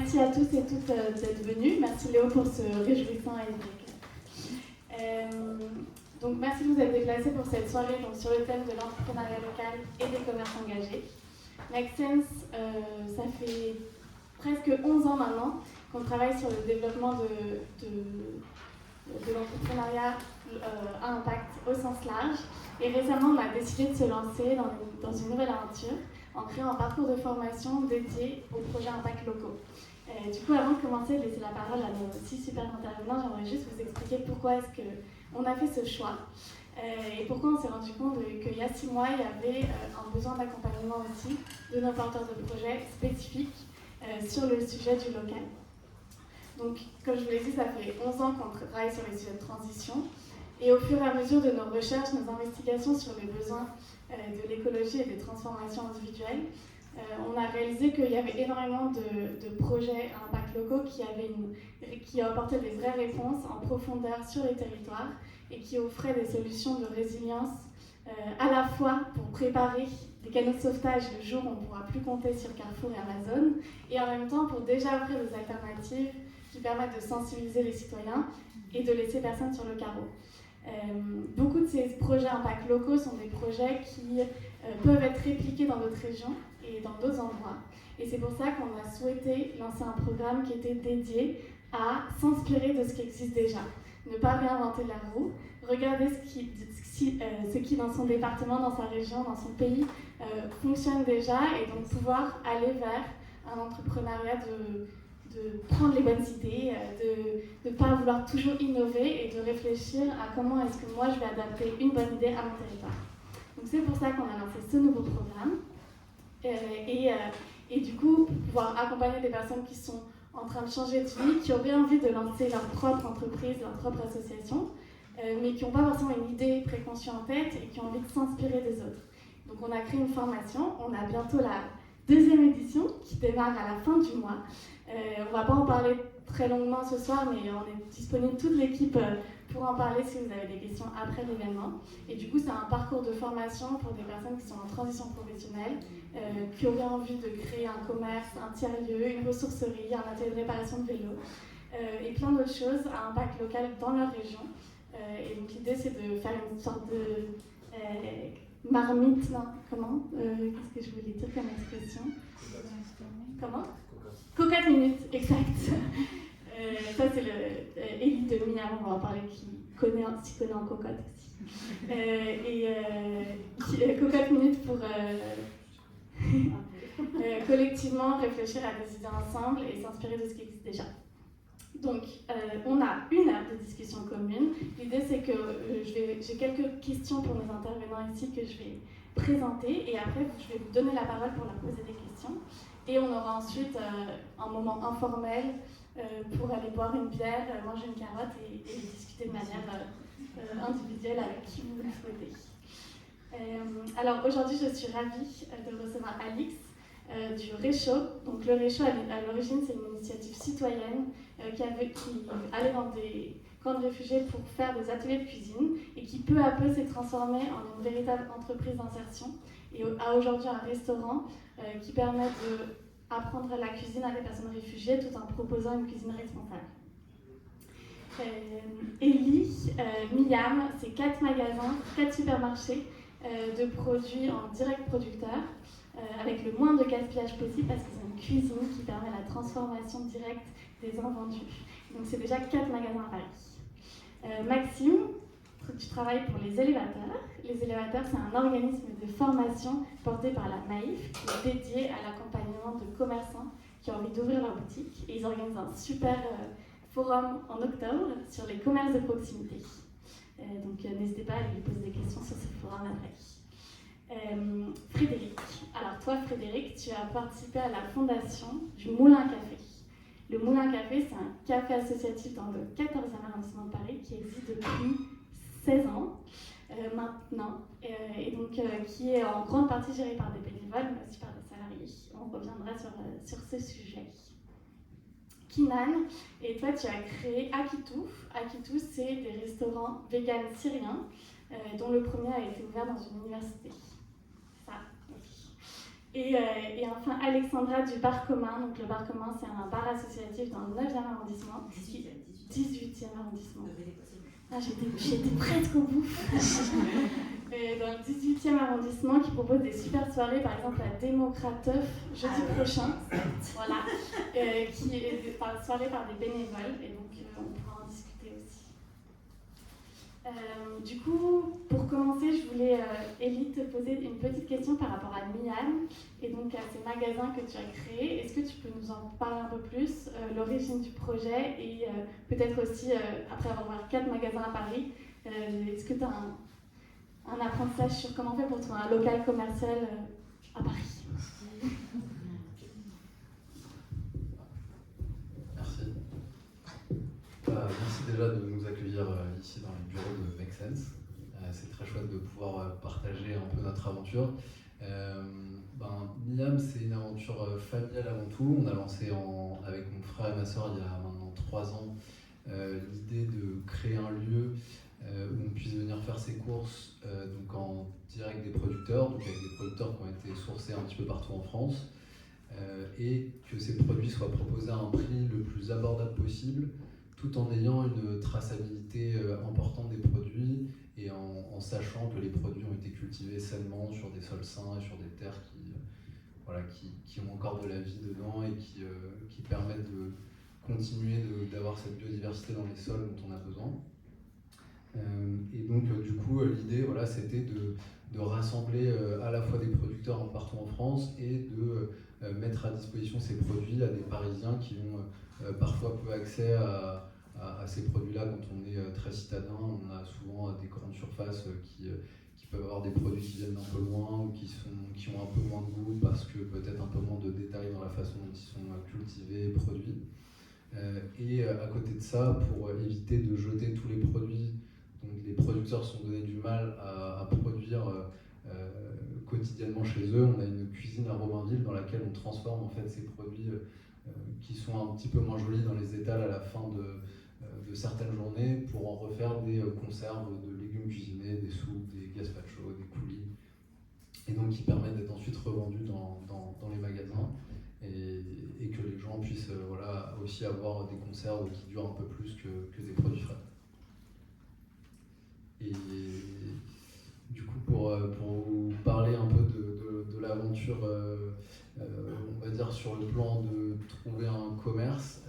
merci à tous et toutes d'être venus. Merci Léo pour ce réjouissant événement. Donc merci de vous être déplacés pour cette soirée donc, sur le thème de l'entrepreneuriat local et des commerces engagés. Make Sense, ça fait presque 11 ans maintenant qu'on travaille sur le développement de l'entrepreneuriat à impact au sens large. Et récemment, on a décidé de se lancer dans une nouvelle aventure en créant un parcours de formation dédié aux projets impact locaux. Du coup, avant de commencer, de laisser la parole à nos 6 super intervenants, j'aimerais juste vous expliquer pourquoi est-ce qu'on a fait ce choix et pourquoi on s'est rendu compte qu'il y a 6 mois, il y avait un besoin d'accompagnement aussi de nos porteurs de projets spécifiques sur le sujet du local. Donc, comme je vous l'ai dit, ça fait 11 ans qu'on travaille sur les sujets de transition. Et au fur et à mesure de nos recherches, nos investigations sur les besoins de l'écologie et des transformations individuelles, on a réalisé qu'il y avait énormément de projets à impact locaux qui apportaient des vraies réponses en profondeur sur les territoires et qui offraient des solutions de résilience à la fois pour préparer des canaux de sauvetage le jour où on ne pourra plus compter sur Carrefour et Amazon, et en même temps pour déjà offrir des alternatives qui permettent de sensibiliser les citoyens et de laisser personne sur le carreau. Beaucoup de ces projets impact locaux sont des projets qui peuvent être répliqués dans d'autres régions et dans d'autres endroits. Et c'est pour ça qu'on a souhaité lancer un programme qui était dédié à s'inspirer de ce qui existe déjà. Ne pas réinventer la roue, regarder ce qui dans son département, dans sa région, dans son pays fonctionne déjà et donc pouvoir aller vers un entrepreneuriat de prendre les bonnes idées, de ne pas vouloir toujours innover et de réfléchir à comment est-ce que moi je vais adapter une bonne idée à mon territoire. Donc c'est pour ça qu'on a lancé ce nouveau programme et du coup pouvoir accompagner des personnes qui sont en train de changer de vie, qui auraient envie de lancer leur propre entreprise, leur propre association, mais qui n'ont pas forcément une idée préconçue en tête et qui ont envie de s'inspirer des autres. Donc on a créé une formation, on a bientôt la 2e édition qui démarre à la fin du mois. On ne va pas en parler très longuement ce soir, mais on est disponible toute l'équipe pour en parler si vous avez des questions après l'événement. Et du coup, c'est un parcours de formation pour des personnes qui sont en transition professionnelle, qui auraient envie de créer un commerce, un tiers-lieu, une ressourcerie, un atelier de réparation de vélo, et plein d'autres choses à impact local dans leur région. Et donc l'idée, c'est de faire une sorte de marmite, non, comment qu'est-ce que je voulais dire comme expression? Comment? Cocotte minute, exact. Ça, c'est Élie de Miam, on va en parler, qui s'y connaît en cocotte aussi. Cocotte minute pour collectivement réfléchir à des idées ensemble et s'inspirer de ce qui existe déjà. Donc, on a 1 heure de discussion commune. L'idée, c'est que j'ai quelques questions pour nos intervenants ici que je vais présenter et après, je vais vous donner la parole pour leur poser des questions. Et on aura ensuite un moment informel pour aller boire une bière, manger une carotte et discuter de manière individuelle avec qui vous le souhaitez. Alors aujourd'hui, je suis ravie de recevoir Alix du Réchaud. Donc le Réchaud, à l'origine, c'est une initiative citoyenne qui allait dans des camps de réfugiés pour faire des ateliers de cuisine et qui peu à peu s'est transformée en une véritable entreprise d'insertion et a aujourd'hui un restaurant qui permet d'apprendre la cuisine à des personnes réfugiées tout en proposant une cuisine responsable. Ellie, Miam, c'est 4 magasins, 4 supermarchés de produits en direct producteur avec le moins de gaspillage possible parce qu'ils ont une cuisine qui permet la transformation directe des invendus. Donc c'est déjà 4 magasins à Paris. Maxime, tu travailles pour les élévateurs. Les élévateurs, c'est un organisme de formation porté par la Maïf qui est dédié à l'accompagnement de commerçants qui ont envie d'ouvrir leur boutique. Et ils organisent un super forum en octobre sur les commerces de proximité. Donc n'hésitez pas à lui poser des questions sur ce forum après. Frédéric. Alors toi, Frédéric, tu as participé à la fondation du Moulin à Café. Le Moulin à Café, c'est un café associatif dans le 14e arrondissement de Paris qui existe depuis 16 ans maintenant, et donc qui est en grande partie géré par des bénévoles, mais aussi par des salariés. On reviendra sur ce sujet. Kinan, et toi tu as créé Akitouf. Akitouf, c'est des restaurants véganes syriens, dont le premier a été ouvert dans une université. Ça, oui. Et enfin Alexandra du Bar Commun. Donc le Bar Commun, c'est un bar associatif dans le 9e arrondissement. 18e arrondissement. Ah, j'étais presque au bout. Dans le 18e arrondissement, qui propose des super soirées, par exemple la Démocrateuf jeudi prochain, voilà, qui est soirée par des bénévoles, et donc on pourra en discuter aussi. Du coup, pour commencer, je voulais, Élie, te poser une petite question par rapport à Miam, et donc à ces magasins que tu as créés. Est-ce que tu peux nous en parler un peu plus, l'origine du projet, et peut-être aussi, après avoir ouvert 4 magasins à Paris, est-ce que tu as un apprentissage sur comment faire pour trouver un local commercial à Paris? Merci. Merci déjà de nous accueillir ici dans les bureaux de Make Sense. C'est très chouette de pouvoir partager un peu notre aventure. Miam, c'est une aventure familiale avant tout. On a lancé avec mon frère et ma soeur il y a maintenant 3 ans l'idée de créer un lieu où on puisse venir faire ses courses donc en direct des producteurs, donc avec des producteurs qui ont été sourcés un petit peu partout en France, et que ces produits soient proposés à un prix le plus abordable possible, tout en ayant une traçabilité importante des produits et en sachant que les produits ont été cultivés sainement sur des sols sains et sur des terres qui ont encore de la vie dedans et qui permettent de continuer d'avoir cette biodiversité dans les sols dont on a besoin. Et donc du coup l'idée c'était de rassembler à la fois des producteurs partout en France et de mettre à disposition ces produits à des Parisiens qui ont parfois peu accès à ces produits-là quand on est très citadin. On a souvent des grandes surfaces qui peuvent avoir des produits qui viennent d'un peu loin ou qui ont un peu moins de goût parce que peut-être un peu moins de détails dans la façon dont ils sont cultivés et produits. Et à côté de ça, pour éviter de jeter tous les produits dont les producteurs se sont donné du mal à produire quotidiennement chez eux, on a une cuisine à Romainville dans laquelle on transforme en fait ces produits qui sont un petit peu moins jolis dans les étals à la fin de certaines journées pour en refaire des conserves de légumes cuisinés, des soupes, des gazpacho, des coulis, et donc qui permettent d'être ensuite revendus dans les magasins et que les gens puissent aussi avoir des conserves qui durent un peu plus que des produits frais. Et du coup, pour vous parler un peu de l'aventure, on va dire sur le plan de trouver un commerce,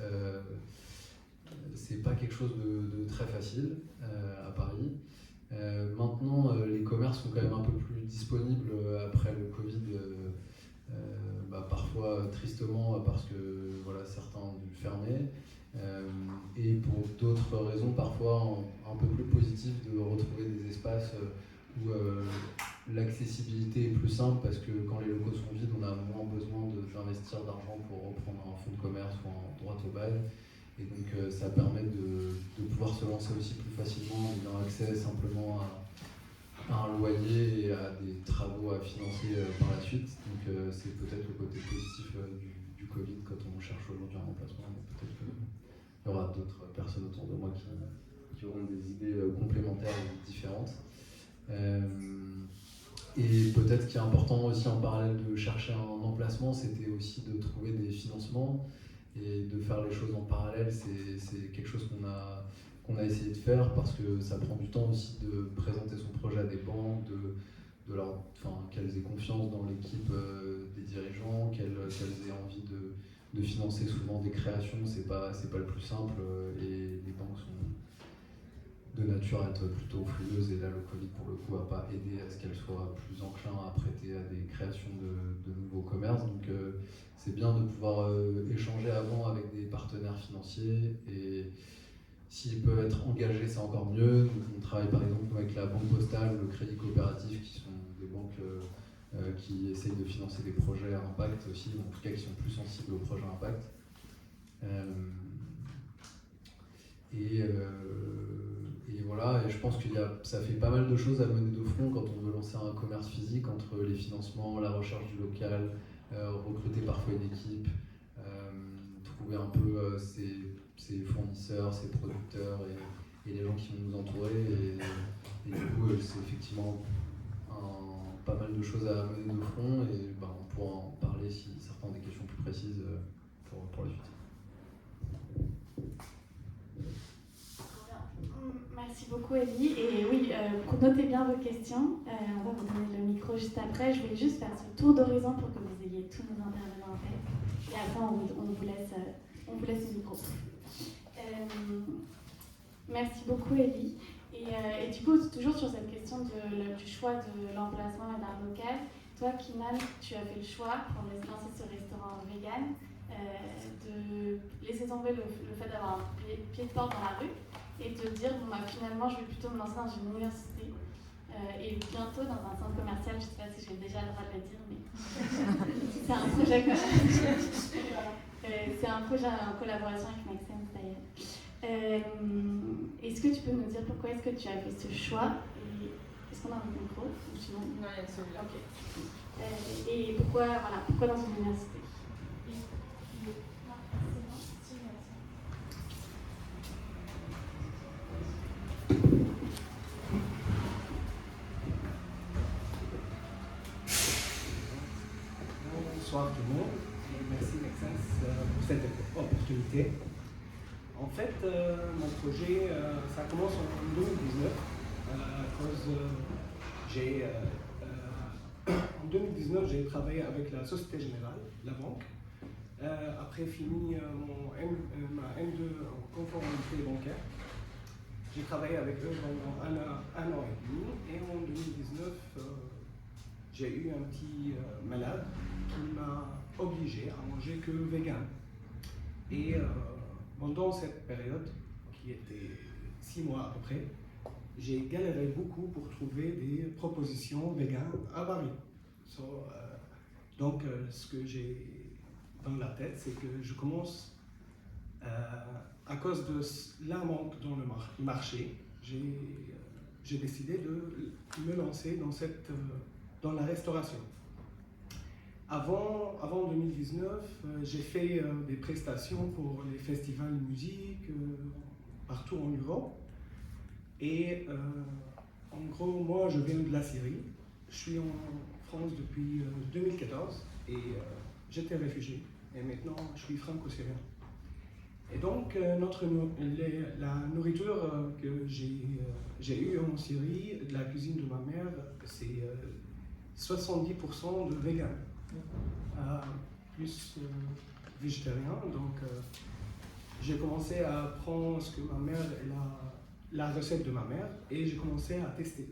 c'est pas quelque chose de très facile à Paris. Maintenant, les commerces sont quand même un peu plus disponibles après le Covid, parfois tristement parce que certains ont dû fermer. Et pour d'autres raisons parfois un peu plus positives, de retrouver des espaces où l'accessibilité est plus simple parce que quand les locaux sont vides, on a moins besoin d'investir d'argent pour reprendre un fonds de commerce ou un droit au bail. Et donc ça permet de pouvoir se lancer aussi plus facilement en ayant accès simplement à un loyer et à des travaux à financer par la suite. Donc c'est peut-être le côté positif du Covid quand on cherche aujourd'hui un remplacement. Peut-être qu'il y aura d'autres personnes autour de moi qui auront des idées complémentaires ou différentes. Et peut-être qu'il est important aussi en parallèle de chercher un emplacement, c'était aussi de trouver des financements et de faire les choses en parallèle. C'est quelque chose qu'on a essayé de faire parce que ça prend du temps aussi de présenter son projet à des banques, qu'elles aient confiance dans l'équipe des dirigeants, qu'elles aient envie de financer souvent des créations. C'est pas le plus simple et les banques sont de nature à être plutôt frileuses, et là le Covid pour le coup n'a pas aidé à ce qu'elles soient plus enclins à prêter à des créations de nouveaux commerces. Donc c'est bien de pouvoir échanger avant avec des partenaires financiers, et s'ils peuvent être engagés, c'est encore mieux. Donc, on travaille par exemple avec la Banque Postale, le Crédit Coopératif, qui sont des banques qui essayent de financer des projets à impact aussi, en tout cas qui sont plus sensibles aux projets à impact. Et voilà, et je pense que ça fait pas mal de choses à mener de front quand on veut lancer un commerce physique, entre les financements, la recherche du local, recruter parfois une équipe, trouver un peu ses fournisseurs, ses producteurs et les gens qui vont nous entourer. Et du coup, c'est effectivement pas mal de choses à mener de front, et on pourra en parler si certains ont des questions plus précises pour la suite. Merci beaucoup Elie. Et oui, notez bien vos questions. On va vous donner le micro juste après. Je vais juste faire ce tour d'horizon pour que vous ayez tous nos intervenants en tête. Et après, on vous laisse le micro. Merci beaucoup Elie. Et du coup, toujours sur cette question du choix de l'emplacement et d'un local, toi Kinan, tu as fait le choix pour lancer ce restaurant vegan de laisser tomber le fait d'avoir un pied de porte dans la rue et te dire bon bah finalement je vais plutôt me lancer dans une université et bientôt dans un centre commercial. Je ne sais pas si j'ai déjà le droit de le dire, mais c'est un projet c'est un projet en collaboration avec Maxence d'ailleurs. Est-ce que tu peux nous dire pourquoi est-ce que tu as fait ce choix et est-ce qu'on a un micro ou sinon... Non, il y a celui-là. Ok. Et pourquoi dans une université? Bonsoir tout le monde et merci Maxence pour cette opportunité. En fait, mon projet, ça commence en 2019 à cause en 2019 j'ai travaillé avec la Société Générale, la banque. Après fini ma M2 en conformité bancaire, j'ai travaillé avec eux pendant un an et demi et en 2019 j'ai eu un petit malade qui m'a obligé à manger que vegan. Et pendant cette période, qui était 6 mois à peu près, j'ai galéré beaucoup pour trouver des propositions véganes à Paris. Donc ce que j'ai dans la tête, c'est que je commence, à cause de la manque dans le marché, j'ai décidé de me lancer dans la restauration. Avant 2019, j'ai fait des prestations pour les festivals de musique partout en Europe. Et en gros, moi, je viens de la Syrie. Je suis en France depuis 2014 et j'étais réfugié. Et maintenant, je suis franco-syrien. Et donc, la nourriture que j'ai eue en Syrie, de la cuisine de ma mère, c'est 70% de vegan. Plus végétarien, donc j'ai commencé à apprendre ce que ma mère, la recette de ma mère, et j'ai commencé à tester.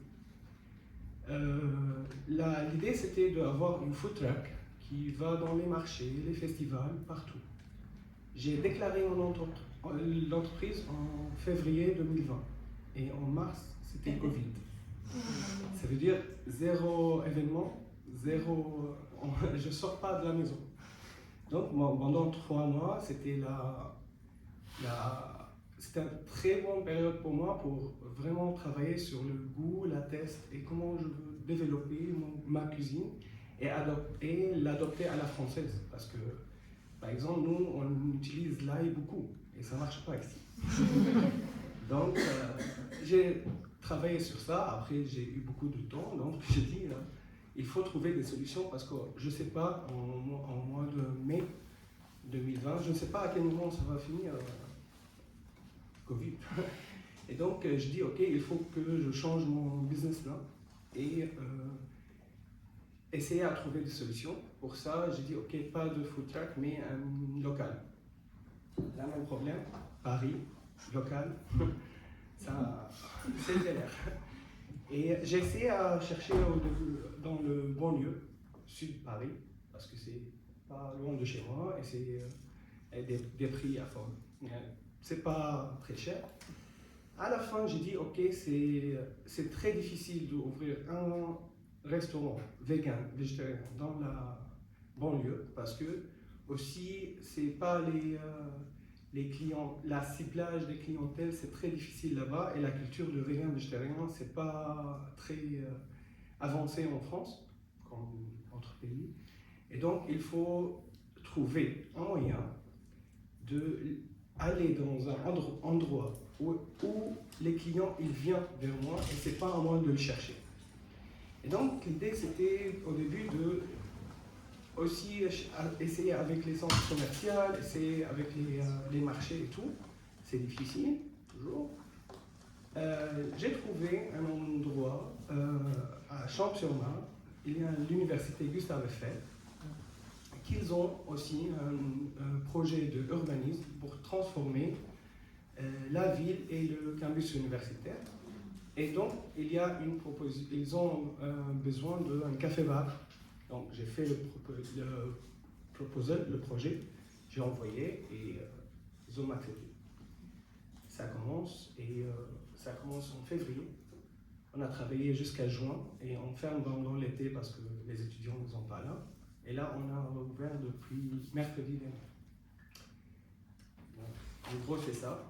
L'idée c'était d'avoir une food truck qui va dans les marchés, les festivals, partout. J'ai déclaré l'entreprise en février 2020 et en mars c'était Covid. Ça veut dire 0 événement, 0. Je ne sors pas de la maison. Donc pendant 3 mois, c'était c'était une très bonne période pour moi pour vraiment travailler sur le goût, la test et comment je veux développer ma cuisine et l'adopter à la française. Parce que, par exemple, nous, on utilise l'ail beaucoup et ça ne marche pas ici. Donc, j'ai travaillé sur ça. Après, j'ai eu beaucoup de temps. Donc, j'ai dit, il faut trouver des solutions parce que je ne sais pas, en mois de mai 2020, je ne sais pas à quel moment ça va finir, Covid. Et donc, je dis, ok, il faut que je change mon business là et essayer à trouver des solutions. Pour ça, j'ai dit, ok, pas de food truck, mais un local. Là, mon problème, Paris, local, ça, c'est galère. Et j'ai essayé à chercher dans le banlieue, sud de Paris, parce que c'est pas loin de chez moi et c'est des prix à fond. C'est pas très cher. À la fin, j'ai dit, ok, c'est très difficile d'ouvrir un restaurant vegan, végétarien dans la banlieue, parce que aussi, c'est pas les clients, la ciblage des clientèles, c'est très difficile là-bas et la culture de vegan végétarien, c'est pas très avancé en France, comme autres pays. Et donc, il faut trouver un moyen d'aller dans un endroit où les clients ils viennent vers moi et c'est pas à moi de le chercher. Et donc, l'idée, c'était au début de aussi essayer avec les centres commerciaux, essayer avec les marchés et tout. C'est difficile, toujours. J'ai trouvé un endroit à Champs-sur-Marne. Il y a l'université Gustave Eiffel, qu'ils ont aussi un projet d'urbanisme pour transformer la ville et le campus universitaire. Et donc, ils ont besoin d'un café-bar. Donc, j'ai fait le projet, j'ai envoyé et ils ont accepté. Ça commence en février. On a travaillé jusqu'à juin et on ferme dans l'été parce que les étudiants ne sont pas là. Et là, on a ouvert depuis mercredi dernier. En gros, c'est ça.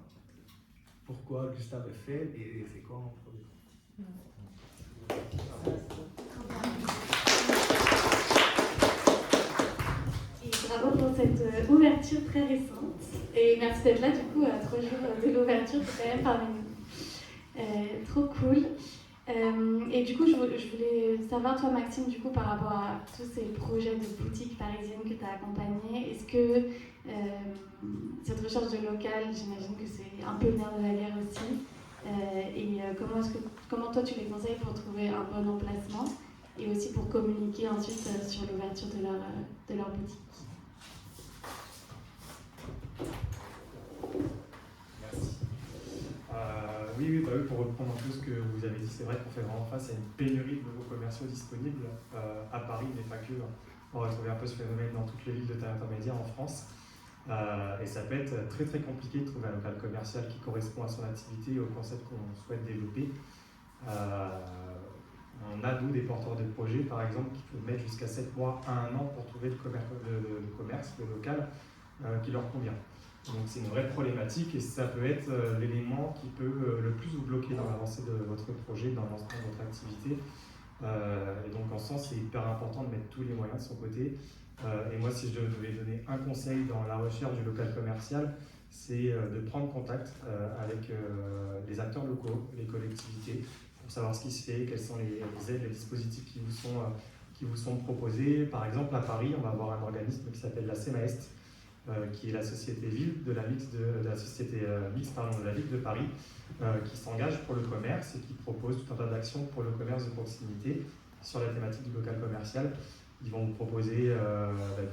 Pourquoi Gustave Eiffel et c'est quoi mon projet? Et bravo pour cette ouverture très récente. Et merci d'être là, du coup, à 3 jours de l'ouverture, c'est quand même parmi nous. Trop cool. Et du coup, je voulais savoir, toi, Maxime, du coup, par rapport à tous ces projets de boutiques parisiennes que tu as accompagnés, est-ce que cette recherche de local, j'imagine que c'est un peu le nerf de la guerre aussi, comment toi tu les conseilles pour trouver un bon emplacement et aussi pour communiquer ensuite sur l'ouverture de leur boutique? Merci. Oui, pour reprendre un peu ce que vous avez dit, c'est vrai qu'on fait vraiment face à une pénurie de nouveaux commerciaux disponibles à Paris, mais pas que. On va trouver un peu ce phénomène dans toutes les villes de taille intermédiaire en France. Et ça peut être très très compliqué de trouver un local commercial qui correspond à son activité et au concept qu'on souhaite développer. On a, nous, des porteurs de projets, par exemple, qui peuvent mettre jusqu'à 7 mois à 1 an pour trouver le commerce, le local qui leur convient. Donc c'est une vraie problématique et ça peut être l'élément qui peut le plus vous bloquer dans l'avancée de votre projet, dans l'avancement de votre activité. Et donc en ce sens, c'est hyper important de mettre tous les moyens de son côté. Et moi, si je devais donner un conseil dans la recherche du local commercial, c'est de prendre contact avec les acteurs locaux, les collectivités, pour savoir ce qui se fait, quels sont les aides, les dispositifs qui vous sont proposés. Par exemple, à Paris, on va avoir un organisme qui s'appelle la CEMAEST, qui est la société ville de la ville de Paris, qui s'engage pour le commerce et qui propose tout un tas d'actions pour le commerce de proximité sur la thématique du local commercial. Ils vont vous proposer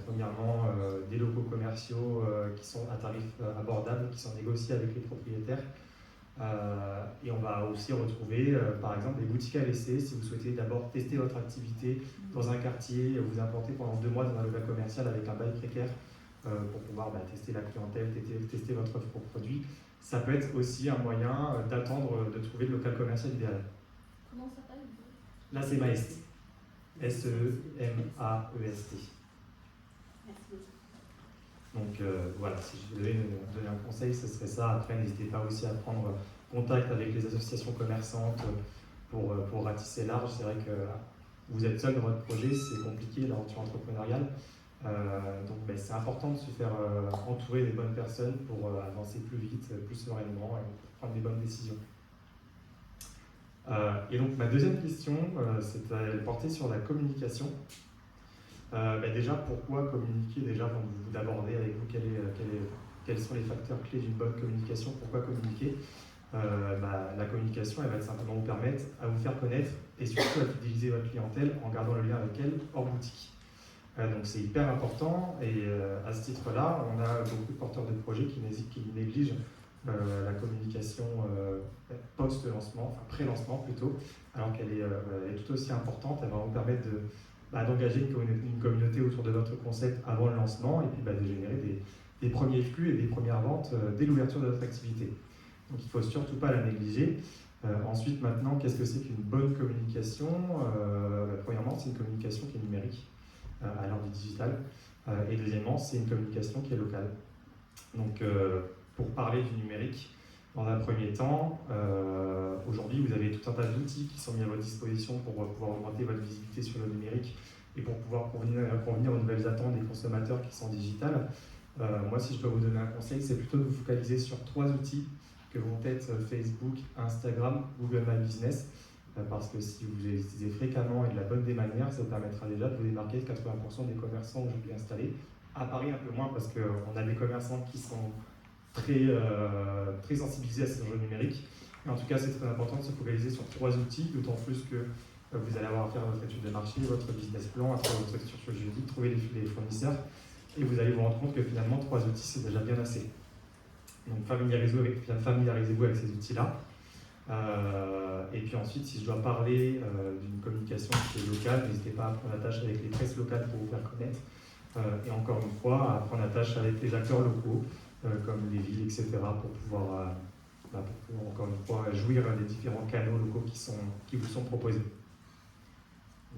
premièrement des locaux commerciaux qui sont à tarifs abordables, qui sont négociés avec les propriétaires. Et on va aussi retrouver par exemple des boutiques à l'essai si vous souhaitez d'abord tester votre activité dans un quartier, vous implanter pendant 2 mois dans un local commercial avec un bail précaire pour pouvoir tester la clientèle, tester votre offre produit. Ça peut être aussi un moyen d'attendre de trouver le local commercial idéal. Comment ça s'appelle? La CEMAEST. S-E-M-A-E-S-T. Donc voilà, si je devais donner un conseil, ce serait ça. Après, n'hésitez pas aussi à prendre contact avec les associations commerçantes pour ratisser large. C'est vrai que vous êtes seul dans votre projet, c'est compliqué l'aventure entrepreneuriale. Donc c'est important de se faire entourer des bonnes personnes pour avancer plus vite, plus sereinement et prendre des bonnes décisions. Et donc ma deuxième question, elle portait sur la communication. Déjà, pourquoi communiquer? Déjà, avant d'aborder avec vous quels sont les facteurs clés d'une bonne communication, pourquoi communiquer? La communication, elle va simplement vous permettre à vous faire connaître et surtout à fidéliser votre clientèle en gardant le lien avec elle hors boutique. Donc c'est hyper important et à ce titre-là, on a beaucoup de porteurs de projets qui négligent la communication post-lancement, enfin pré-lancement plutôt, alors qu'elle est tout aussi importante. Elle va vous permettre d'engager une communauté autour de votre concept avant le lancement et puis de générer des premiers flux et des premières ventes dès l'ouverture de votre activité. Donc il ne faut surtout pas la négliger. Ensuite, maintenant, qu'est-ce que c'est qu'une bonne communication? Premièrement, c'est une communication qui est numérique à l'heure du digital. Et deuxièmement, c'est une communication qui est locale. Donc, pour parler du numérique, dans un premier temps, aujourd'hui, vous avez tout un tas d'outils qui sont mis à votre disposition pour pouvoir augmenter votre visibilité sur le numérique et pour pouvoir convenir aux nouvelles attentes des consommateurs qui sont digitales. Moi, si je peux vous donner un conseil, c'est plutôt de vous focaliser sur 3 outils que vont être Facebook, Instagram, Google My Business. parce que si vous les utilisez fréquemment et de la bonne des manières, ça vous permettra déjà de vous démarquer de 80% des commerçants aujourd'hui installés. À Paris, un peu moins, parce qu'on a des commerçants qui sont très sensibilisés à ces enjeux numériques. Mais en tout cas, c'est très important de se focaliser sur 3 outils, d'autant plus que vous allez avoir à faire votre étude de marché, votre business plan, à travers votre structure juridique, trouver les fournisseurs, et vous allez vous rendre compte que finalement, 3 outils, c'est déjà bien assez. Donc familiarisez-vous avec ces outils-là. Et puis ensuite, si je dois parler d'une communication qui est locale, n'hésitez pas à prendre la tâche avec les presses locales pour vous faire connaître. Et encore une fois, à prendre la tâche avec les acteurs locaux, comme les villes, etc., pour pouvoir encore une fois, jouir des différents canaux locaux qui vous sont proposés.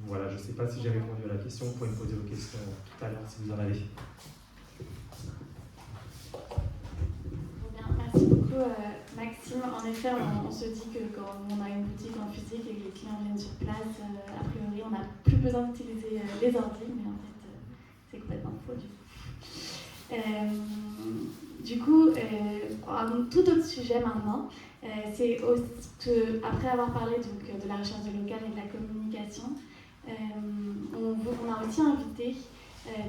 Voilà, je ne sais pas si j'ai répondu à la question, vous pouvez me poser vos questions tout à l'heure si vous en avez. Merci beaucoup Maxime. En effet, on se dit que quand on a une boutique en physique et que les clients viennent sur place, a priori on n'a plus besoin d'utiliser les ordi, mais en fait c'est complètement faux du coup. Un tout autre sujet maintenant, c'est que, après avoir parlé donc, de la recherche de local et de la communication, on a aussi invité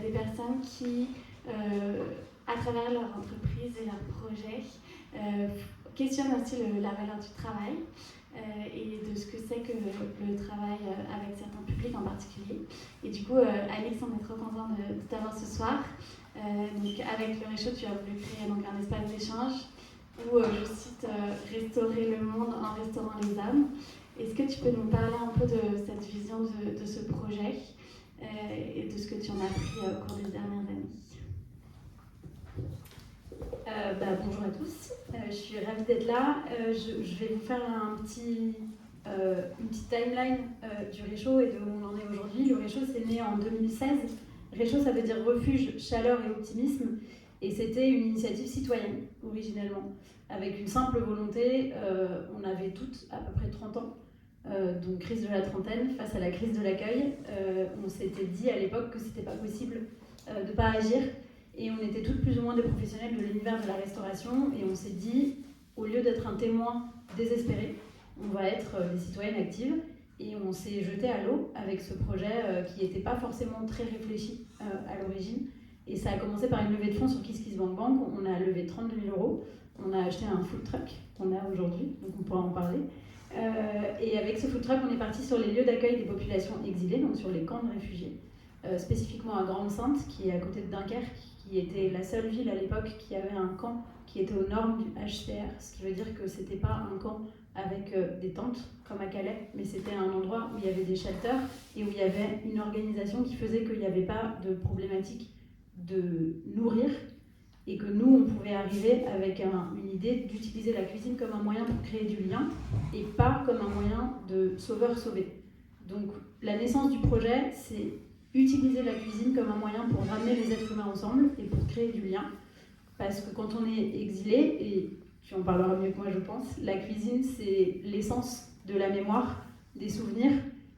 des personnes qui, à travers leur entreprise et leurs projets, questionnent aussi la valeur du travail et de ce que c'est que le travail avec certains publics en particulier. Et du coup, Alix, on est trop content de t'avoir ce soir. Donc avec le Réchaud, tu as voulu créer donc, un espace d'échange où, je cite, restaurer le monde en restaurant les âmes. Est-ce que tu peux nous parler un peu de cette vision de ce projet et de ce que tu en as appris au cours des dernières années? Bonjour à tous, je suis ravie d'être là. Je vais vous faire une petite timeline du Réchaud et de où on en est aujourd'hui. Le Réchaud, c'est né en 2016. Réchaud, ça veut dire refuge, chaleur et optimisme. Et c'était une initiative citoyenne, originellement, avec une simple volonté. On avait toutes à peu près 30 ans, donc crise de la trentaine, face à la crise de l'accueil. On s'était dit à l'époque que c'était pas possible de ne pas agir. Et on était toutes plus ou moins des professionnels de l'univers de la restauration. Et on s'est dit, au lieu d'être un témoin désespéré, on va être des citoyennes actives. Et on s'est jeté à l'eau avec ce projet qui n'était pas forcément très réfléchi à l'origine. Et ça a commencé par une levée de fonds sur KissKissBankBank. On a levé 32 000 €. On a acheté un food truck qu'on a aujourd'hui, donc on pourra en parler. Et avec ce food truck, on est parti sur les lieux d'accueil des populations exilées, donc sur les camps de réfugiés. Spécifiquement à Grande-Sainte, qui est à côté de Dunkerque, qui était la seule ville à l'époque qui avait un camp qui était aux normes du HCR, ce qui veut dire que c'était pas un camp avec des tentes comme à Calais, mais c'était un endroit où il y avait des shelters et où il y avait une organisation qui faisait qu'il n'y avait pas de problématique de nourrir et que nous, on pouvait arriver avec une idée d'utiliser la cuisine comme un moyen pour créer du lien et pas comme un moyen de sauveur-sauvé. Donc la naissance du projet, c'est utiliser la cuisine comme un moyen pour ramener les êtres humains ensemble et pour créer du lien. Parce que quand on est exilé, et tu en parleras mieux que moi je pense, la cuisine c'est l'essence de la mémoire, des souvenirs,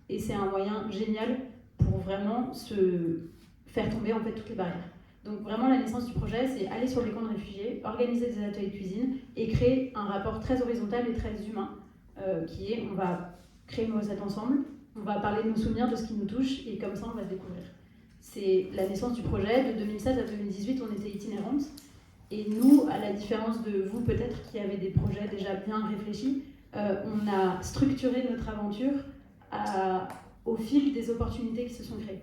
et c'est un moyen génial pour vraiment se faire tomber en fait toutes les barrières. Donc vraiment la naissance du projet, c'est aller sur les camps de réfugiés, organiser des ateliers de cuisine et créer un rapport très horizontal et très humain qui est, on va créer une recette ensemble, on va parler de nos souvenirs, de ce qui nous touche et comme ça on va se découvrir. C'est la naissance du projet. De 2016 à 2018, on était itinérantes. Et nous, à la différence de vous peut-être qui avez des projets déjà bien réfléchis, on a structuré notre aventure au fil des opportunités qui se sont créées.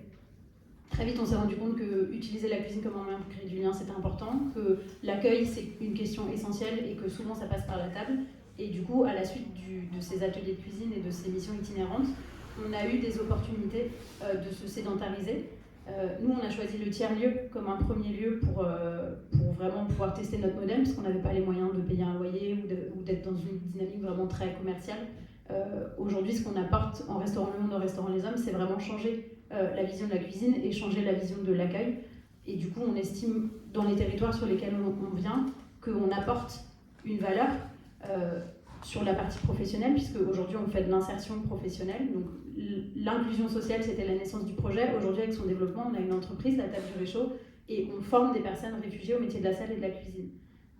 Très vite, on s'est rendu compte que utiliser la cuisine comme un moyen pour créer du lien, c'était important, que l'accueil, c'est une question essentielle et que souvent, ça passe par la table. Et du coup, à la suite de ces ateliers de cuisine et de ces missions itinérantes, on a eu des opportunités de se sédentariser. Nous, on a choisi le tiers-lieu comme un premier lieu pour vraiment pouvoir tester notre modèle, parce qu'on n'avait pas les moyens de payer un loyer ou d'être dans une dynamique vraiment très commerciale. Aujourd'hui, ce qu'on apporte en restaurant le monde, en restaurant les hommes, c'est vraiment changer la vision de la cuisine et changer la vision de l'accueil. Et du coup, on estime dans les territoires sur lesquels on vient qu'on apporte une valeur sur la partie professionnelle, puisque aujourd'hui on fait de l'insertion professionnelle. Donc l'inclusion sociale, c'était la naissance du projet. Aujourd'hui, avec son développement, on a une entreprise, la Table du Réchaud, et on forme des personnes réfugiées au métier de la salle et de la cuisine.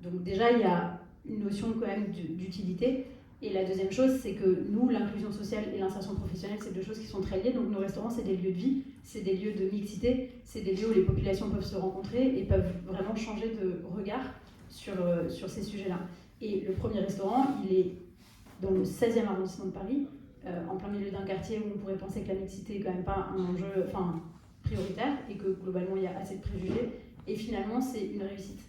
Donc déjà, il y a une notion quand même d'utilité. Et la deuxième chose, c'est que nous, l'inclusion sociale et l'insertion professionnelle, c'est deux choses qui sont très liées. Donc nos restaurants, c'est des lieux de vie, c'est des lieux de mixité, c'est des lieux où les populations peuvent se rencontrer et peuvent vraiment changer de regard sur ces sujets-là. Et le premier restaurant, il est dans le 16e arrondissement de Paris, en plein milieu d'un quartier où on pourrait penser que la mixité n'est quand même pas un enjeu prioritaire et que globalement il y a assez de préjugés. Et finalement, c'est une réussite.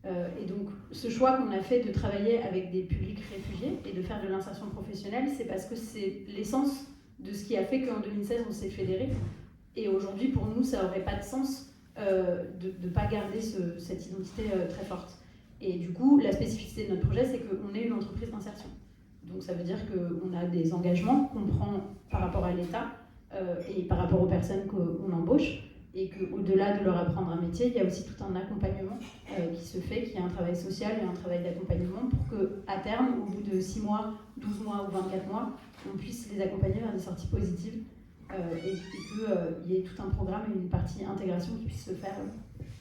Et donc, ce choix qu'on a fait de travailler avec des publics réfugiés et de faire de l'insertion professionnelle, c'est parce que c'est l'essence de ce qui a fait qu'en 2016, on s'est fédéré. Et aujourd'hui, pour nous, ça n'aurait pas de sens de ne pas garder cette identité très forte. Et du coup, la spécificité de notre projet, c'est qu'on est une entreprise d'insertion. Donc ça veut dire qu'on a des engagements qu'on prend par rapport à l'État et par rapport aux personnes qu'on embauche, et qu'au-delà de leur apprendre un métier, il y a aussi tout un accompagnement qui se fait, qui est un travail social et un travail d'accompagnement pour qu'à terme, au bout de 6 mois, 12 mois ou 24 mois, on puisse les accompagner vers des sorties positives et qu'il y ait tout un programme et une partie intégration qui puisse se faire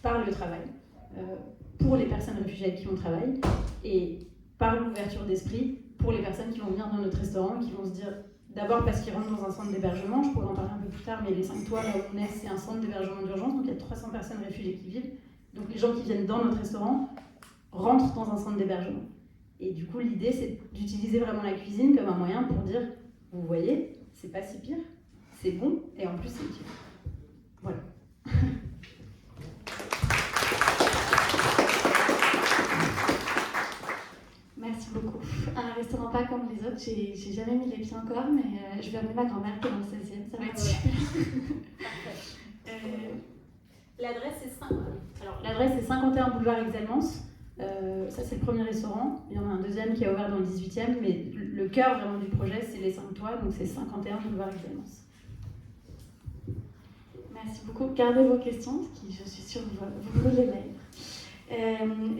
par le travail, pour les personnes réfugiées avec qui on travaille, et par l'ouverture d'esprit pour les personnes qui vont venir dans notre restaurant, qui vont se dire, d'abord parce qu'ils rentrent dans un centre d'hébergement, je pourrais en parler un peu plus tard, mais les 5 toits, là où on est, c'est un centre d'hébergement d'urgence, donc il y a 300 personnes réfugiées qui vivent. Donc les gens qui viennent dans notre restaurant rentrent dans un centre d'hébergement. Et du coup, l'idée, c'est d'utiliser vraiment la cuisine comme un moyen pour dire, vous voyez, c'est pas si pire, c'est bon, et en plus c'est utile. Voilà. Merci beaucoup. Un restaurant pas comme les autres, j'ai jamais mis les pieds encore, mais je vais amener ma grand-mère qui est dans le 16e, ça va être super. L'adresse est 51 boulevard Exelmans. Ça, c'est le premier restaurant. Il y en a un deuxième qui a ouvert dans le 18e, mais le cœur vraiment du projet, c'est les 5 toits, donc c'est 51 boulevard Exelmans. Merci beaucoup. Gardez vos questions, qui, je suis sûre, vous les mettre.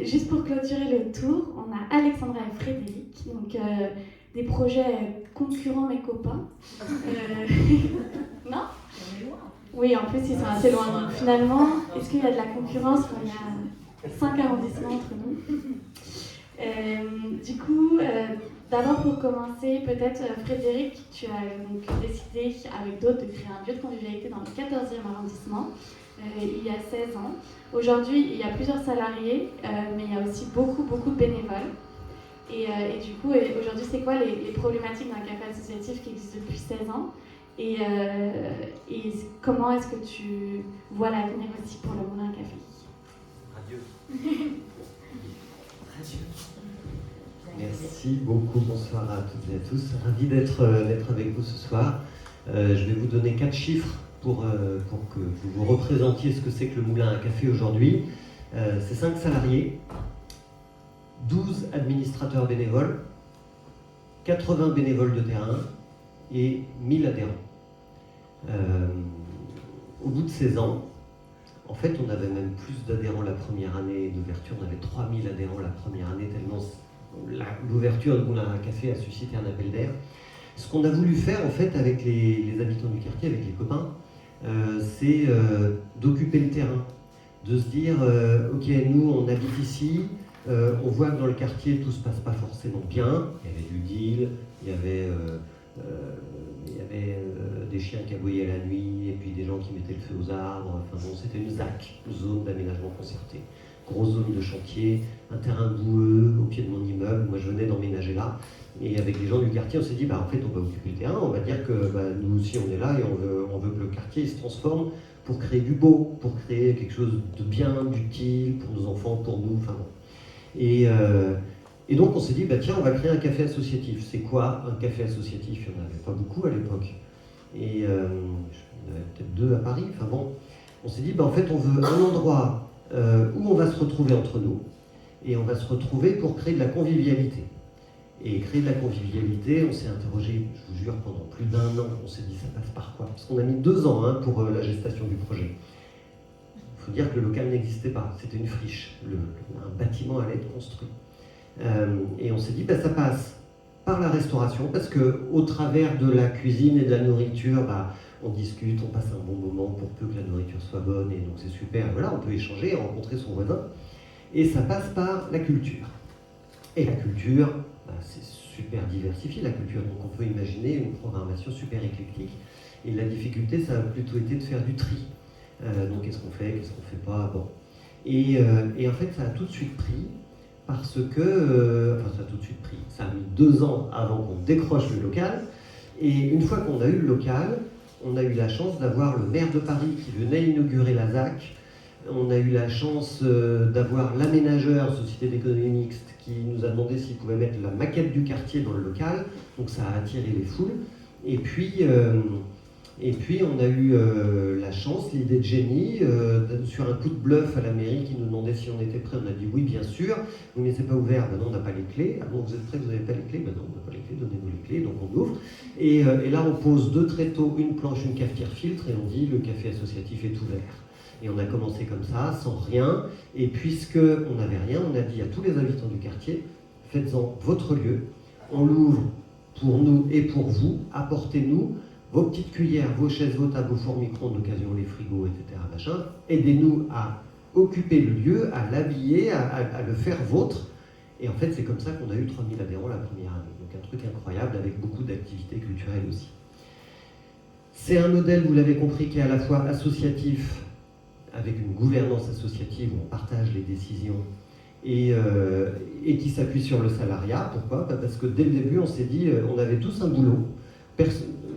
Juste pour clôturer le tour, on a Alexandra et Frédéric, donc des projets concurrents mais copains. Non ? Oui, en plus ils sont assez loin. Donc finalement, est-ce qu'il y a de la concurrence ? Il y a 5 arrondissements entre nous. Du coup, d'abord pour commencer, peut-être Frédéric, tu as donc décidé avec d'autres de créer un lieu de convivialité dans le 14e arrondissement. Il y a 16 ans. Aujourd'hui, il y a plusieurs salariés, mais il y a aussi beaucoup de bénévoles. Et du coup, aujourd'hui, c'est quoi les problématiques d'un café associatif qui existe depuis 16 ans et comment est-ce que tu vois l'avenir aussi pour le Moulin à Café ? Adieu. Merci beaucoup, bonsoir à toutes et à tous. Ravi d'être avec vous ce soir. Je vais vous donner 4 chiffres pour que vous vous représentiez ce que c'est que le Moulin à Café aujourd'hui. C'est 5 salariés, 12 administrateurs bénévoles, 80 bénévoles de terrain et 1000 adhérents. Au bout de 16 ans, en fait, on avait même plus d'adhérents la première année d'ouverture. On avait 3000 adhérents la première année, tellement l'ouverture du Moulin à Café a suscité un appel d'air. Ce qu'on a voulu faire, en fait, avec les habitants du quartier, avec les copains, c'est d'occuper le terrain, de se dire ok, nous on habite ici, on voit que dans le quartier tout se passe pas forcément bien, il y avait du deal, il y avait des chiens qui aboyaient la nuit et puis des gens qui mettaient le feu aux arbres, enfin bon, c'était une ZAC, zone d'aménagement concerté, grosse zone de chantier, un terrain boueux au pied de mon immeuble. Moi je venais d'emménager là. Et avec les gens du quartier, on s'est dit, en fait, on va occuper le terrain, on va dire que nous aussi, on est là et on veut que le quartier se transforme pour créer du beau, pour créer quelque chose de bien, d'utile pour nos enfants, pour nous, enfin bon. Et donc, on s'est dit, tiens, on va créer un café associatif. C'est quoi un café associatif ? Il n'y en avait pas beaucoup à l'époque. Et il y en avait peut-être 2 à Paris, enfin bon. On s'est dit, en fait, on veut un endroit où on va se retrouver entre nous, et on va se retrouver pour créer de la convivialité. Et créer de la convivialité, on s'est interrogé, je vous jure, pendant plus d'1 an, on s'est dit ça passe par quoi ? Parce qu'on a mis 2 ans pour la gestation du projet. Il faut dire que le local n'existait pas, c'était une friche, un bâtiment allait être construit. Et on s'est dit, ça passe par la restauration, parce qu'au travers de la cuisine et de la nourriture, on discute, on passe un bon moment pour peu que la nourriture soit bonne, et donc c'est super, voilà, on peut échanger, rencontrer son voisin. Et ça passe par la culture. Et la culture, c'est super diversifié la culture, donc on peut imaginer une programmation super éclectique. Et la difficulté, ça a plutôt été de faire du tri. Donc qu'est-ce qu'on fait pas, bon. Et en fait, ça a tout de suite pris, parce que, ça a tout de suite pris, ça a mis 2 ans avant qu'on décroche le local, et une fois qu'on a eu le local, on a eu la chance d'avoir le maire de Paris qui venait inaugurer la ZAC, on a eu la chance d'avoir l'aménageur, Société d'économie mixte, qui nous a demandé s'il pouvait mettre la maquette du quartier dans le local, donc ça a attiré les foules, et puis on a eu la chance, l'idée de génie, sur un coup de bluff à la mairie qui nous demandait si on était prêt, on a dit oui bien sûr, mais c'est pas ouvert, ben non on n'a pas les clés, ah bon vous êtes prêts, vous n'avez pas les clés, ben non on n'a pas les clés, donnez-nous les clés, donc on ouvre, et là on pose 2 tréteaux, une planche, une cafetière filtre, et on dit le café associatif est ouvert. Et on a commencé comme ça, sans rien, et puisqu'on n'avait rien, on a dit à tous les habitants du quartier, faites-en votre lieu, on l'ouvre pour nous et pour vous, apportez-nous vos petites cuillères, vos chaises, vos tables, vos fours micro-ondes d'occasion, les frigos, etc. Machin. Aidez-nous à occuper le lieu, à l'habiller, à le faire vôtre. Et en fait, c'est comme ça qu'on a eu 3000 adhérents la première année. Donc un truc incroyable avec beaucoup d'activités culturelles aussi. C'est un modèle, vous l'avez compris, qui est à la fois associatif, avec une gouvernance associative où on partage les décisions, et qui s'appuie sur le salariat. Pourquoi ? Parce que dès le début, on s'est dit, on avait tous un boulot.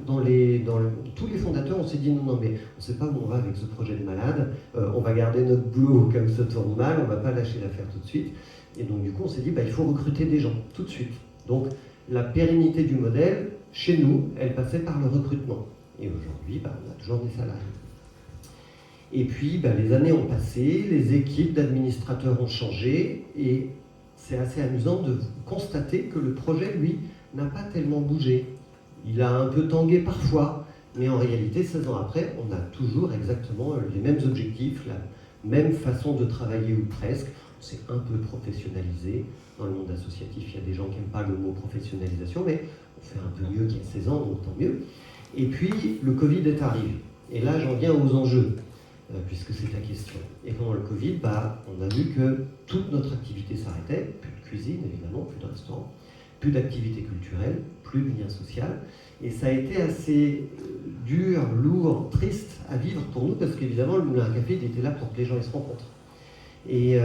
Tous les fondateurs, on s'est dit non, mais on ne sait pas où on va avec ce projet de malade, on va garder notre boulot comme ça tourne mal, on ne va pas lâcher l'affaire tout de suite. Et donc du coup, on s'est dit, il faut recruter des gens tout de suite. Donc la pérennité du modèle, chez nous, elle passait par le recrutement. Et aujourd'hui, on a toujours des salariés. Et puis, les années ont passé, les équipes d'administrateurs ont changé, et c'est assez amusant de constater que le projet, lui, n'a pas tellement bougé. Il a un peu tangué parfois, mais en réalité, 16 ans après, on a toujours exactement les mêmes objectifs, la même façon de travailler ou presque. On s'est un peu professionnalisé. Dans le monde associatif, il y a des gens qui n'aiment pas le mot professionnalisation, mais on fait un peu mieux qu'il y a 16 ans, donc tant mieux. Et puis, le Covid est arrivé. Et là, j'en viens aux enjeux, puisque c'est ta question. Et pendant le Covid, on a vu que toute notre activité s'arrêtait. Plus de cuisine, évidemment, plus de restaurant, plus d'activité culturelle, plus de lien social. Et ça a été assez dur, lourd, triste à vivre pour nous, parce qu'évidemment, le Moulin à Café, il était là pour que les gens ils se rencontrent. Et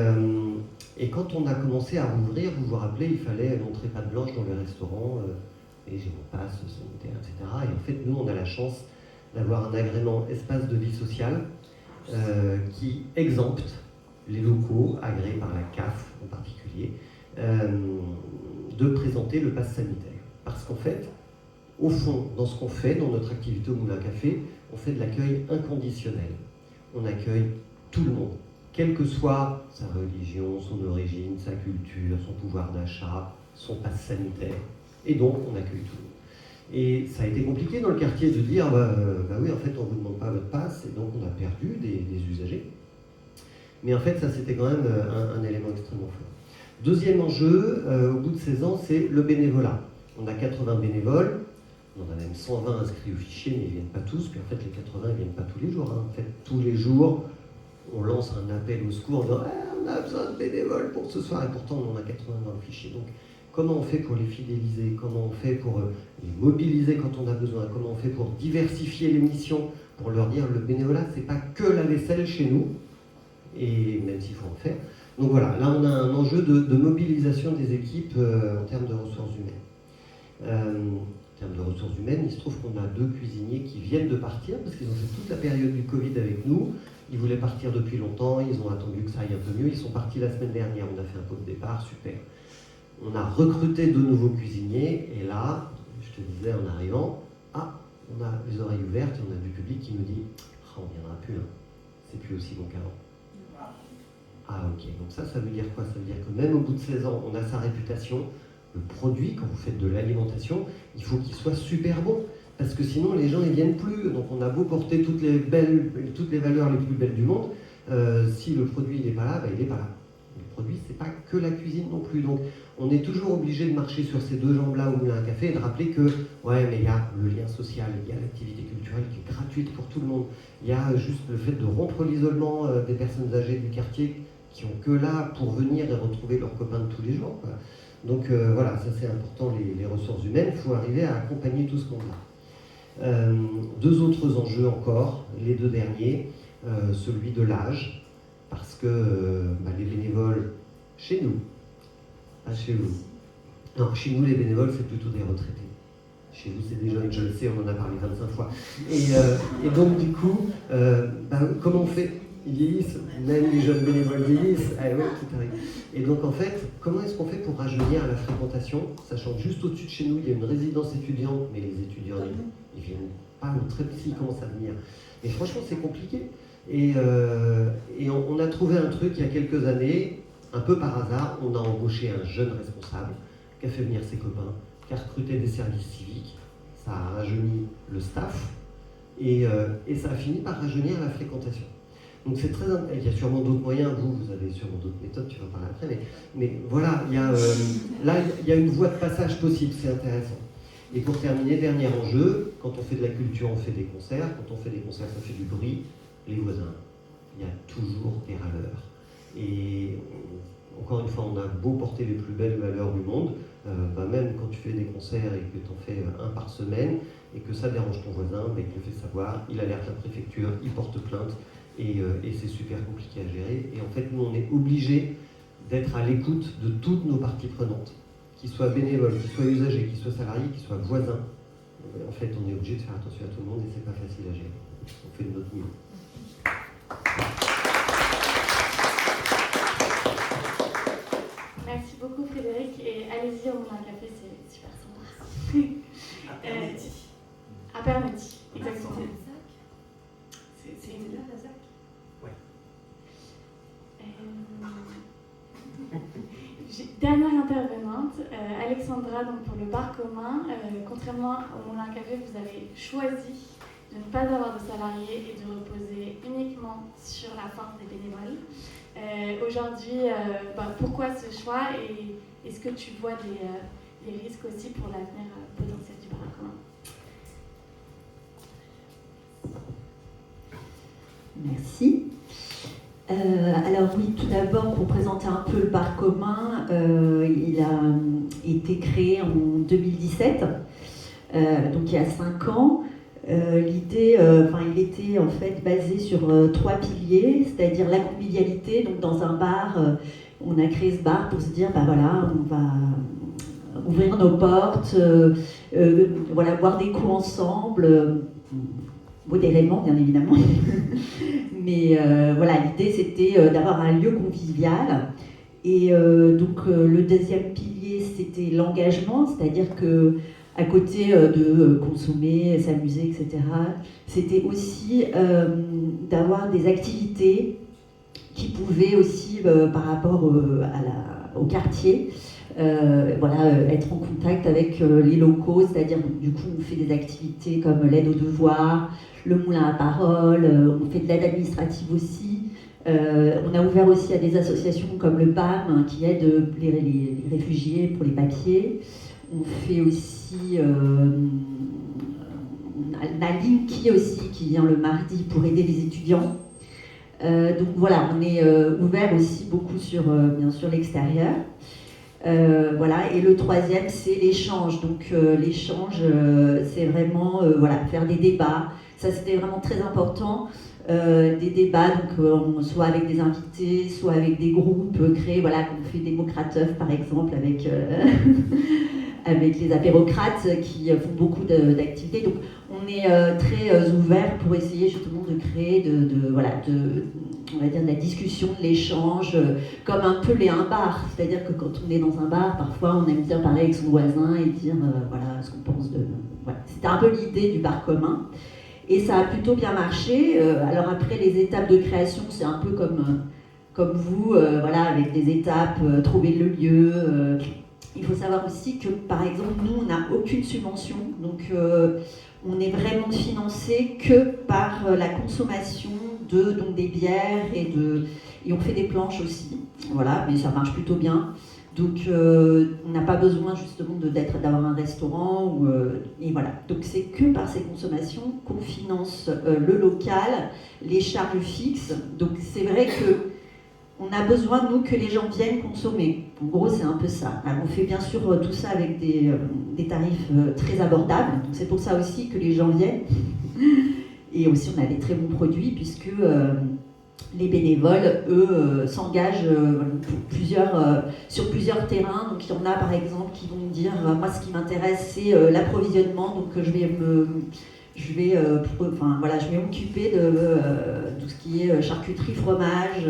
quand on a commencé à rouvrir, vous vous rappelez, il fallait montrer patte blanche dans les restaurants, et j'ai mon passe sanitaire, etc. Et en fait, nous, on a la chance d'avoir un agrément espace de vie sociale qui exempte les locaux, agréés par la CAF en particulier, de présenter le pass sanitaire. Parce qu'en fait, au fond, dans ce qu'on fait, dans notre activité au Moulin à Café, on fait de l'accueil inconditionnel. On accueille tout le monde, quelle que soit sa religion, son origine, sa culture, son pouvoir d'achat, son pass sanitaire. Et donc, on accueille tout le monde. Et ça a été compliqué dans le quartier de dire, oui, en fait, on ne vous demande pas votre pass, et donc on a perdu des usagers. Mais en fait, ça, c'était quand même un élément extrêmement fort. Deuxième enjeu, au bout de 16 ans, c'est le bénévolat. On a 80 bénévoles, on en a même 120 inscrits au fichier, mais ils ne viennent pas tous, puis en fait les 80 ils ne viennent pas tous les jours. En fait, tous les jours, on lance un appel au secours en disant on a besoin de bénévoles pour ce soir, et pourtant on en a 80 dans le fichier. Donc comment on fait pour les fidéliser, comment on fait pour les mobiliser quand on a besoin, comment on fait pour diversifier les missions, pour leur dire le bénévolat, c'est pas que la vaisselle chez nous, et même s'il faut en faire. Donc voilà, là on a un enjeu de mobilisation des équipes en termes de ressources humaines. En termes de ressources humaines, il se trouve qu'on a 2 cuisiniers qui viennent de partir, parce qu'ils ont fait toute la période du Covid avec nous. Ils voulaient partir depuis longtemps, ils ont attendu que ça aille un peu mieux, ils sont partis la semaine dernière, on a fait un pot de départ, super. On a recruté 2 nouveaux cuisiniers, et là, je te disais en arrivant, on a les oreilles ouvertes, et on a du public qui me dit on ne viendra plus, c'est plus aussi bon qu'avant. Ok, donc ça veut dire quoi? Ça veut dire que même au bout de 16 ans, on a sa réputation. Le produit, quand vous faites de l'alimentation, il faut qu'il soit super bon, parce que sinon les gens ne viennent plus. Donc on a beau porter toutes les valeurs les plus belles du monde, si le produit n'est pas là, il n'est pas là. Le produit, c'est pas que la cuisine non plus. Donc on est toujours obligé de marcher sur ces 2 jambes-là au Moulin à Café et de rappeler que, mais il y a le lien social, il y a l'activité culturelle qui est gratuite pour tout le monde, il y a juste le fait de rompre l'isolement des personnes âgées du quartier qui ont que là pour venir et retrouver leurs copains de tous les jours, quoi. Donc voilà, ça c'est important, les ressources humaines, il faut arriver à accompagner tout ce monde-là. Deux autres enjeux encore, les deux derniers, celui de l'âge, parce que les bénévoles, chez nous, pas chez vous, non, chez nous les bénévoles c'est plutôt des retraités. Chez vous, c'est des jeunes, je le sais, on en a parlé 25 fois. Et donc, du coup, comment on fait? Ils vieillissent, même les jeunes bénévoles vieillissent. Ah ouais, tout arrive. Et donc, en fait, comment est-ce qu'on fait pour rajeunir la fréquentation, sachant que juste au-dessus de chez nous, il y a une résidence étudiante, mais les étudiants, ils viennent pas, très petits, ils commencent à venir. Et franchement, c'est compliqué. Et on a trouvé un truc il y a quelques années, un peu par hasard, on a embauché un jeune responsable qui a fait venir ses copains, qui a recruté des services civiques, ça a rajeuni le staff, et ça a fini par rajeunir la fréquentation. Donc c'est très... Il y a sûrement d'autres moyens, vous avez sûrement d'autres méthodes, tu vas parler après, mais voilà, là, il y a une voie de passage possible, c'est intéressant. Et pour terminer, dernier enjeu, quand on fait de la culture, on fait des concerts, quand on fait des concerts, ça fait du bruit, les voisins, il y a toujours des râleurs. Et encore une fois, on a beau porter les plus belles valeurs du monde, même quand tu fais des concerts et que tu en fais un par semaine et que ça dérange ton voisin, il te le fait savoir, il alerte la préfecture, il porte plainte et c'est super compliqué à gérer. Et en fait, nous, on est obligés d'être à l'écoute de toutes nos parties prenantes, qu'ils soient bénévoles, qu'ils soient usagers, qu'ils soient salariés, qu'ils soient voisins. En fait, on est obligé de faire attention à tout le monde et c'est pas facile à gérer. On fait de notre mieux. Merci beaucoup Frédéric et allez-y au Moulin à Café, c'est super sympa. À Pernetti, exactement. C'est là la ZAC. Ouais. Dernière intervenante, Alexandra, donc pour le bar commun. Contrairement au Moulin à Café, vous avez choisi de ne pas avoir de salariés et de reposer uniquement sur la force des bénévoles. Aujourd'hui, pourquoi ce choix et est-ce que tu vois des risques aussi pour l'avenir potentiel du bar commun? Merci. Alors oui, tout d'abord, pour présenter un peu le bar commun, il a été créé en 2017, donc il y a 5 ans. L'idée, il était en fait basé sur 3 piliers, c'est-à-dire la convivialité. Donc dans un bar, on a créé ce bar pour se dire, on va ouvrir nos portes, boire des coups ensemble, modérément bien évidemment. Mais l'idée c'était d'avoir un lieu convivial. Et le deuxième pilier, c'était l'engagement, c'est-à-dire que à côté de consommer, s'amuser, etc., c'était aussi d'avoir des activités qui pouvaient aussi, par rapport au quartier, être en contact avec les locaux, c'est-à-dire du coup on fait des activités comme l'aide aux devoirs, le moulin à parole, on fait de l'aide administrative aussi. On a ouvert aussi à des associations comme le PAM qui aide les réfugiés pour les papiers. On fait aussi, on a Linky aussi qui vient le mardi pour aider les étudiants. Donc voilà, on est ouvert aussi beaucoup sur, bien sûr, l'extérieur. Et le troisième, c'est l'échange. Donc l'échange, c'est vraiment faire des débats. Ça, c'était vraiment très important. Des débats, donc soit avec des invités, soit avec des groupes créés, qu'on fait Démocrateuf par exemple avec avec les apérocrates qui font beaucoup d'activités. Donc on est très ouvert pour essayer justement de créer on va dire de la discussion, de l'échange, comme un peu un bar. C'est-à-dire que quand on est dans un bar, parfois on aime bien parler avec son voisin et dire ce qu'on pense de... Voilà. C'était un peu l'idée du bar commun. Et ça a plutôt bien marché. Alors après, les étapes de création, c'est un peu comme vous, avec des étapes, trouver le lieu. Il faut savoir aussi que, par exemple, nous, on n'a aucune subvention. Donc, on est vraiment financé que par la consommation des bières et on fait des planches aussi. Voilà, mais ça marche plutôt bien. Donc, on n'a pas besoin justement d'avoir un restaurant. Et voilà. Donc, c'est que par ces consommations qu'on finance le local, les charges fixes. Donc, c'est vrai que on a besoin, nous, que les gens viennent consommer. En gros, c'est un peu ça. Alors, on fait bien sûr tout ça avec des tarifs très abordables. Donc, c'est pour ça aussi que les gens viennent. Et aussi, on a des très bons produits, puisque les bénévoles, eux, s'engagent sur plusieurs terrains. Donc, il y en a, par exemple, qui vont me dire, moi, ce qui m'intéresse, c'est l'approvisionnement. Donc, je vais m'occuper de tout ce qui est charcuterie, fromage.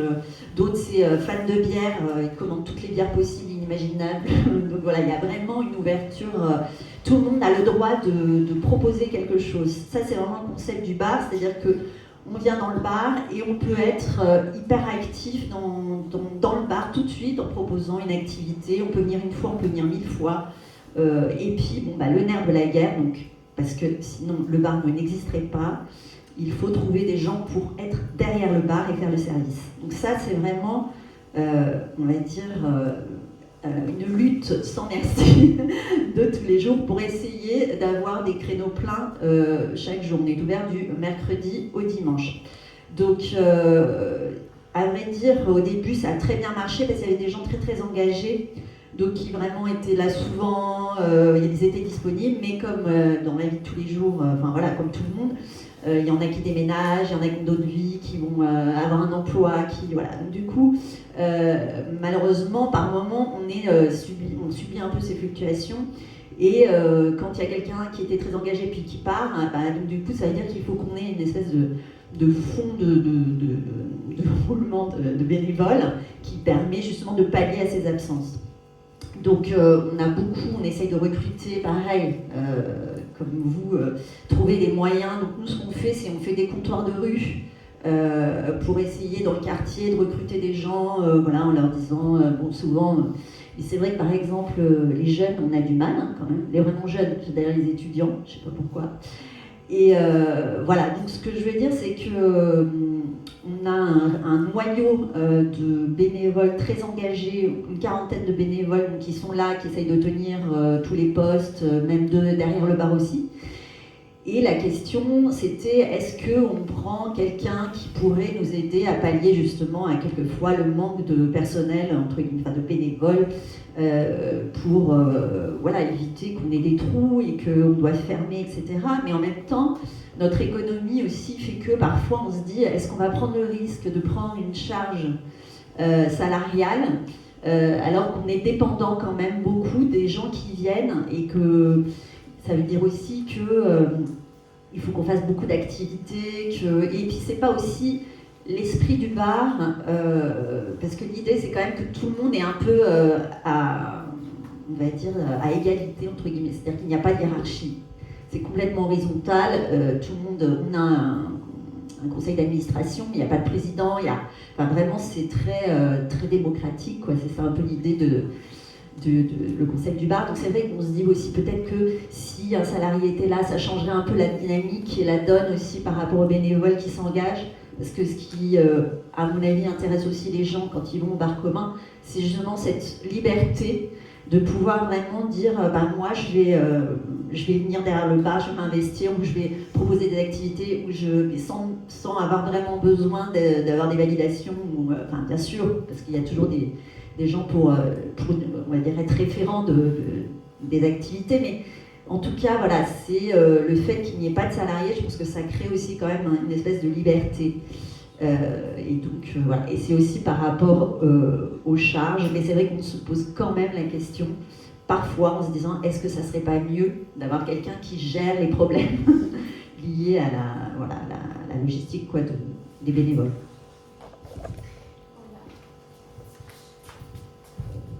D'autres, c'est fans de bière, ils commandent toutes les bières possibles, inimaginables. Donc voilà, il y a vraiment une ouverture. Tout le monde a le droit de proposer quelque chose. Ça, c'est vraiment le concept du bar, c'est-à-dire qu'on vient dans le bar et on peut être hyper actif dans le bar tout de suite en proposant une activité. On peut venir une fois, on peut venir 1000 fois. Et puis, le nerf de la guerre, donc, parce que sinon le bar n'existerait pas, il faut trouver des gens pour être derrière le bar et faire le service. Donc ça, c'est vraiment, on va dire, une lutte sans merci de tous les jours pour essayer d'avoir des créneaux pleins chaque jour. On est ouvert du mercredi au dimanche. Donc, à vrai dire, au début, ça a très bien marché parce qu'il y avait des gens très très engagés, donc qui vraiment étaient là souvent, ils étaient disponibles, mais comme dans la vie de tous les jours, comme tout le monde, il y en a qui déménagent, il y en a qui ont d'autres vies, qui vont avoir un emploi, Donc du coup, malheureusement, par moment, on subit un peu ces fluctuations. Et quand il y a quelqu'un qui était très engagé puis qui part, donc du coup, ça veut dire qu'il faut qu'on ait une espèce de fond de roulement de bénévoles qui permet justement de pallier à ces absences. Donc on essaye de recruter, pareil, comme vous, trouver des moyens. Donc nous, ce qu'on fait, c'est on fait des comptoirs de rue pour essayer dans le quartier de recruter des gens, en leur disant, souvent, c'est vrai que par exemple, les jeunes, on a du mal quand même, les vraiment jeunes, c'est-à-dire les étudiants, je ne sais pas pourquoi. Et donc ce que je veux dire, c'est que on a un noyau de bénévoles très engagés, une quarantaine de bénévoles qui sont là, qui essayent de tenir tous les postes, même derrière le bar aussi. Et la question, c'était, est-ce qu'on prend quelqu'un qui pourrait nous aider à pallier justement à quelquefois le manque de personnel, entre guillemets, de bénévoles, pour éviter qu'on ait des trous et qu'on doit fermer, etc. Mais en même temps, notre économie aussi fait que parfois on se dit, est-ce qu'on va prendre le risque de prendre une charge salariale alors qu'on est dépendant quand même beaucoup des gens qui viennent, et que ça veut dire aussi que il faut qu'on fasse beaucoup d'activités, et puis c'est pas aussi l'esprit du bar, parce que l'idée c'est quand même que tout le monde est un peu à égalité, entre guillemets, c'est-à-dire qu'il n'y a pas de hiérarchie. C'est complètement horizontal, tout le monde, on a un conseil d'administration, mais il n'y a pas de président, vraiment c'est très démocratique, quoi. C'est ça un peu l'idée le concept du bar. Donc c'est vrai qu'on se dit aussi peut-être que si un salarié était là, ça changerait un peu la dynamique et la donne aussi par rapport aux bénévoles qui s'engagent, parce que ce qui, à mon avis, intéresse aussi les gens quand ils vont au bar commun, c'est justement cette liberté de pouvoir vraiment dire, moi je vais venir derrière le bar, je vais m'investir, ou je vais proposer des activités, sans avoir vraiment besoin d'avoir des validations, bien sûr, parce qu'il y a toujours des gens pour on va dire, être référents des activités, mais en tout cas, c'est le fait qu'il n'y ait pas de salariés, je pense que ça crée aussi quand même une espèce de liberté. Et donc, et c'est aussi par rapport aux charges, mais c'est vrai qu'on se pose quand même la question, parfois en se disant, est-ce que ça serait pas mieux d'avoir quelqu'un qui gère les problèmes liés à la logistique des bénévoles.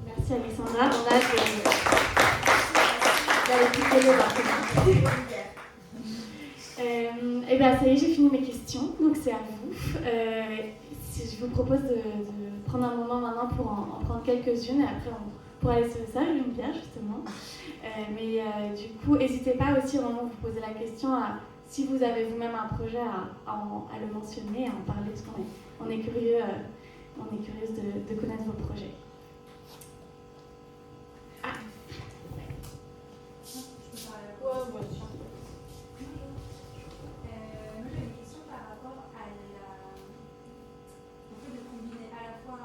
Merci Alexandra. On a ça y est, j'ai fini mes questions, donc c'est à vous. Je vous propose de prendre un moment maintenant pour en prendre quelques-unes, et après on pourra aller se servir une bière justement. Du coup, n'hésitez pas aussi au moment où vous posez la question, si vous avez vous-même un projet, à le mentionner, à en parler, parce qu'on est curieux, de connaître vos projets. Moi, j'avais une question par rapport au fait de combiner à la fois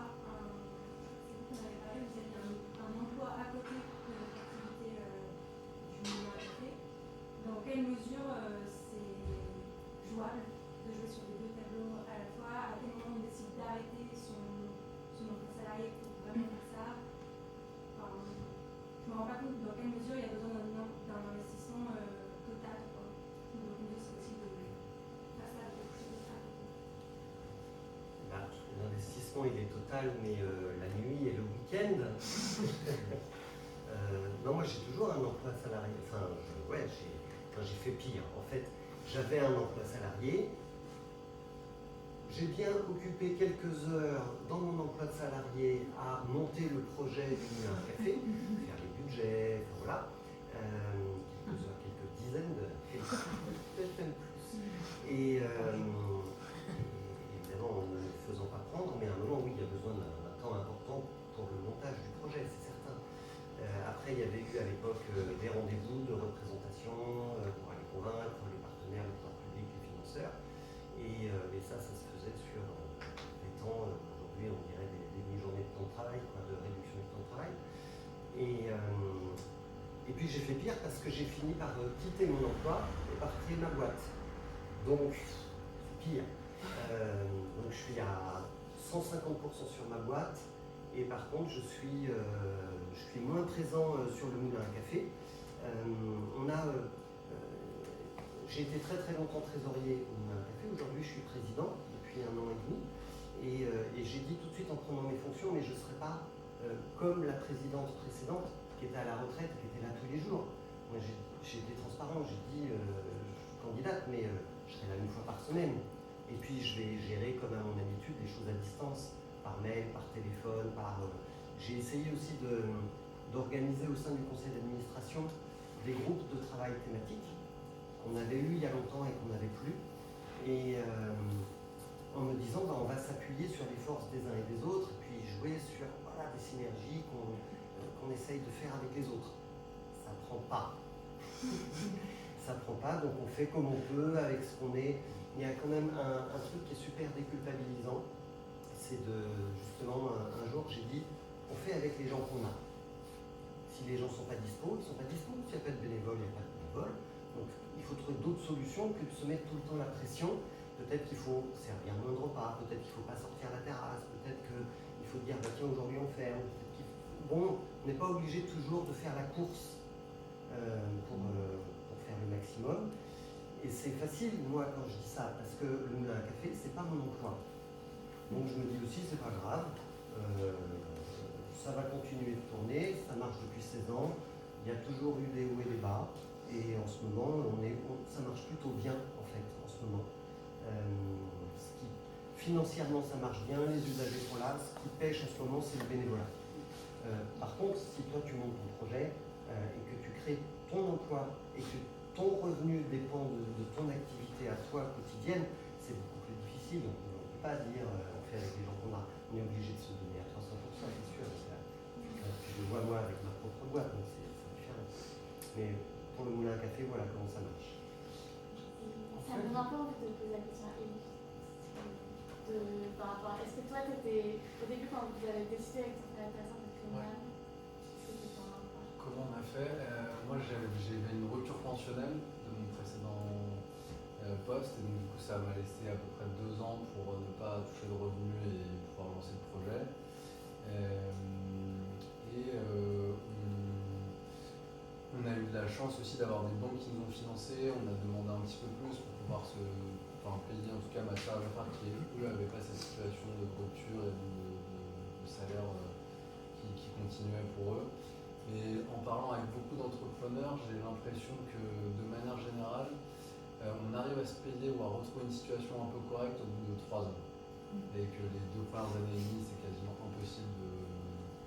dans quelle mesure il y a besoin d'un investissement total, quoi. Donc le mieux c'est aussi de faire ça avec quelque chose de ça. L'investissement il est total, mais la nuit et le week-end. Non, moi j'ai toujours un emploi salarié. Enfin, j'ai fait pire. En fait, j'avais un emploi salarié. J'ai bien occupé quelques heures dans mon emploi de salarié à monter le projet du Moulin à Café, faire les budgets, enfin, voilà. Quelques dizaines de, peut-être même plus. Et évidemment, en ne les faisant pas prendre, mais à un moment, oui, il y a besoin d'un temps important pour le montage du projet, c'est certain. Après, il y avait eu à l'époque des rendez-vous de représentation pour aller convaincre les partenaires, les pouvoirs publics, les financeurs. Et ça se faisait sur des temps, aujourd'hui on dirait des demi-journées de temps de travail, quoi, de réduction du temps de travail. Et puis j'ai fait pire parce que j'ai fini par quitter mon emploi et par créer ma boîte. Donc, c'est pire. Donc je suis à 150% sur ma boîte et par contre je suis moins présent sur le Moulin à Café. J'ai été très très longtemps trésorier au Moulin à Café. Aujourd'hui, je suis président depuis 1 an et demi. Et j'ai dit tout de suite en prenant mes fonctions, mais je ne serai pas comme la présidente précédente qui était à la retraite, qui était là tous les jours. Moi, j'ai été transparent, j'ai dit je suis candidate, mais je serai là 1 fois par semaine. Et puis, je vais gérer comme à mon habitude des choses à distance, par mail, par téléphone, J'ai essayé aussi d'organiser au sein du conseil d'administration des groupes de travail thématiques qu'on avait eu il y a longtemps et qu'on n'avait plus, et en me disant on va s'appuyer sur les forces des uns et des autres, et puis jouer sur des synergies qu'on essaye de faire avec les autres. Ça prend pas. Ça prend pas, donc on fait comme on peut avec ce qu'on est. Il y a quand même un truc qui est super déculpabilisant, c'est justement un jour j'ai dit on fait avec les gens qu'on a. Si les gens ne sont pas dispo, ils ne sont pas dispo. S'il n'y a pas de bénévoles, il n'y a pas de bénévoles. Donc il faut trouver d'autres solutions que de se mettre tout le temps la pression. Peut-être qu'il faut servir un moindre repas, peut-être qu'il ne faut pas sortir à la terrasse, peut-être qu'il faut dire tiens aujourd'hui on ferme. Bon, on n'est pas obligé toujours de faire la course pour faire le maximum. Et c'est facile, moi, quand je dis ça, parce que le Moulin à Café, c'est pas mon emploi. Donc je me dis aussi, c'est pas grave, ça va continuer de tourner, ça marche depuis 16 ans, il y a toujours eu des hauts et des bas, et en ce moment, ça marche plutôt bien, en fait, en ce moment. Financièrement, ça marche bien, les usagers sont là, ce qui pêche en ce moment, c'est le bénévolat. Par contre, si toi, tu montes ton projet et que tu crées ton emploi et que ton revenu dépend de ton activité à toi quotidienne, c'est beaucoup plus difficile. On ne peut pas dire on fait avec les gens qu'on a. On est obligé de se donner à 300%, c'est sûr. Je le vois moi avec ma propre boîte, donc c'est différent. Mais pour le Moulin à Café, voilà comment ça marche. Ça me donne un peu envie de poser la question à Élie. Par rapport à, est-ce que toi, au début, quand vous avez décidé avec ton frère de créer une âme, c'était ton emploi? Comment on a fait? Moi, j'avais une rupture pensionnelle de mon précédent poste, et donc du coup, ça m'a laissé à peu près 2 ans pour ne pas toucher de revenus et pouvoir lancer le projet. On a eu de la chance aussi d'avoir des banques qui nous ont financés. On a demandé un petit peu plus pour pouvoir payer en tout cas ma sœur et ma frère qui, eux, n'avaient pas cette situation de rupture et de salaire qui continuait pour eux. Mais en parlant avec beaucoup d'entrepreneurs, j'ai l'impression que de manière générale, on arrive à se payer ou à retrouver une situation un peu correcte au bout de 3 ans. Et que les 2 premières années et demie, c'est quasiment impossible de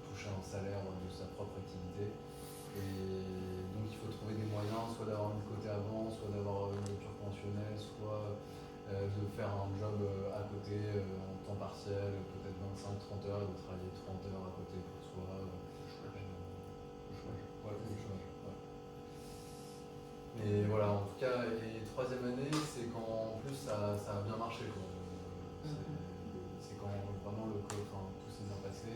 toucher un salaire de sa propre activité. Et donc il faut trouver des moyens, soit d'avoir mis de côté avant, soit d'avoir une rupture pensionnelle, soit de faire un job à côté en temps partiel, peut-être 25-30 heures, et de travailler 30 heures à côté pour soi. Mais voilà, en tout cas, et 3e année, c'est quand en plus ça a bien marché. C'est quand vraiment tout s'est bien passé,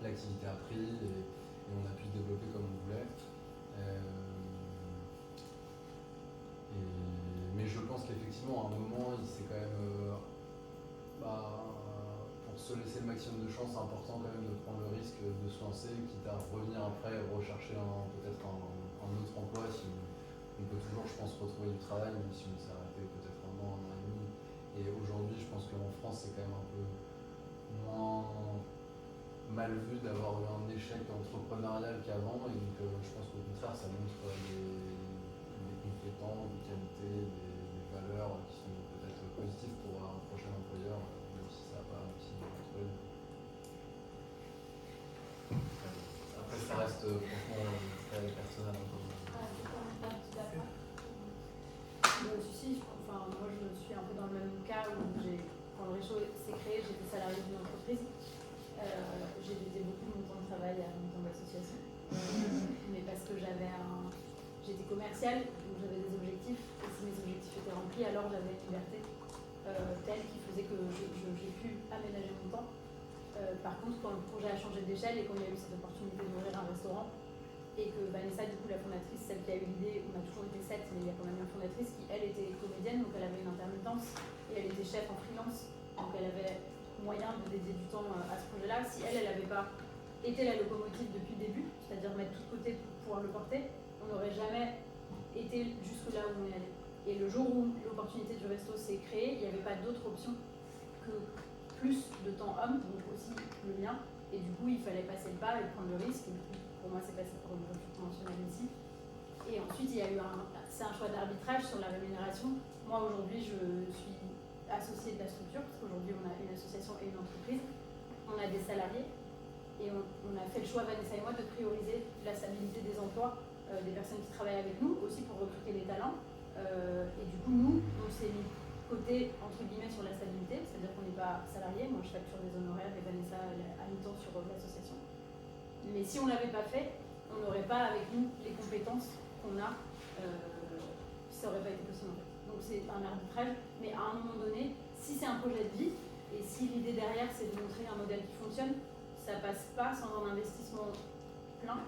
l'activité a pris et on a pu se développer comme on voulait. Mais je pense qu'effectivement, à un moment, c'est quand même, pour se laisser le maximum de chance, c'est important quand même de prendre le risque de se lancer lancer, quitte à revenir après et rechercher peut-être un autre emploi. Si on peut toujours, je pense, retrouver du travail, même si on s'est arrêté peut-être 1 an, 1 an et demi. Et aujourd'hui, je pense qu'en France, c'est quand même un peu moins mal vu d'avoir eu un échec entrepreneurial qu'avant. Et donc, je pense qu'au contraire, ça montre des compétences, des qualités, des valeurs qui sont peut-être positives pour un prochain employeur, même si ça n'a pas aussi entre les deux. Après, ça reste franchement très personnel. Moi je suis un peu dans le même cas où quand le réseau s'est créé, j'étais salariée d'une entreprise. J'ai dédié beaucoup de mon temps de travail à mon temps d'association. Mais parce que j'étais commerciale, donc j'avais des objectifs. Et si mes objectifs étaient remplis, alors j'avais une liberté telle qui faisait que j'ai pu aménager mon temps. Par contre, quand le projet a changé d'échelle et qu'on a eu cette opportunité d'ouvrir un restaurant, et que Vanessa, du coup, la fondatrice, celle qui a eu l'idée, on a toujours été 7, mais il y a quand même une fondatrice qui, elle, était comédienne, donc elle avait une intermittence, et elle était chef en freelance, donc elle avait moyen de dédier du temps à ce projet-là. Si elle n'avait pas été la locomotive depuis le début, c'est-à-dire mettre tout de côté pour pouvoir le porter, on n'aurait jamais été jusque là où on est allé. Et le jour où l'opportunité du resto s'est créée, il n'y avait pas d'autre option que plus de temps homme, donc aussi le mien, et du coup, il fallait passer le pas et prendre le risque. Pour moi, c'est passé pour une rupture conventionnelle ici. Et ensuite, il y a eu c'est un choix d'arbitrage sur la rémunération. Moi, aujourd'hui, je suis associée de la structure, parce qu'aujourd'hui, on a une association et une entreprise. On a des salariés. Et on a fait le choix, Vanessa et moi, de prioriser la stabilité des emplois des personnes qui travaillent avec nous, aussi pour recruter les talents. Et du coup, nous, on s'est mis côté, entre guillemets, sur la stabilité, c'est-à-dire qu'on n'est pas salarié. Moi, je facture des honoraires et Vanessa à mi-temps sur l'association. Mais si on ne l'avait pas fait, on n'aurait pas avec nous les compétences qu'on a, ça n'aurait pas été possible en fait. Donc c'est un arbitrage, mais à un moment donné, si c'est un projet de vie, et si l'idée derrière c'est de montrer un modèle qui fonctionne, ça passe pas sans un investissement plein,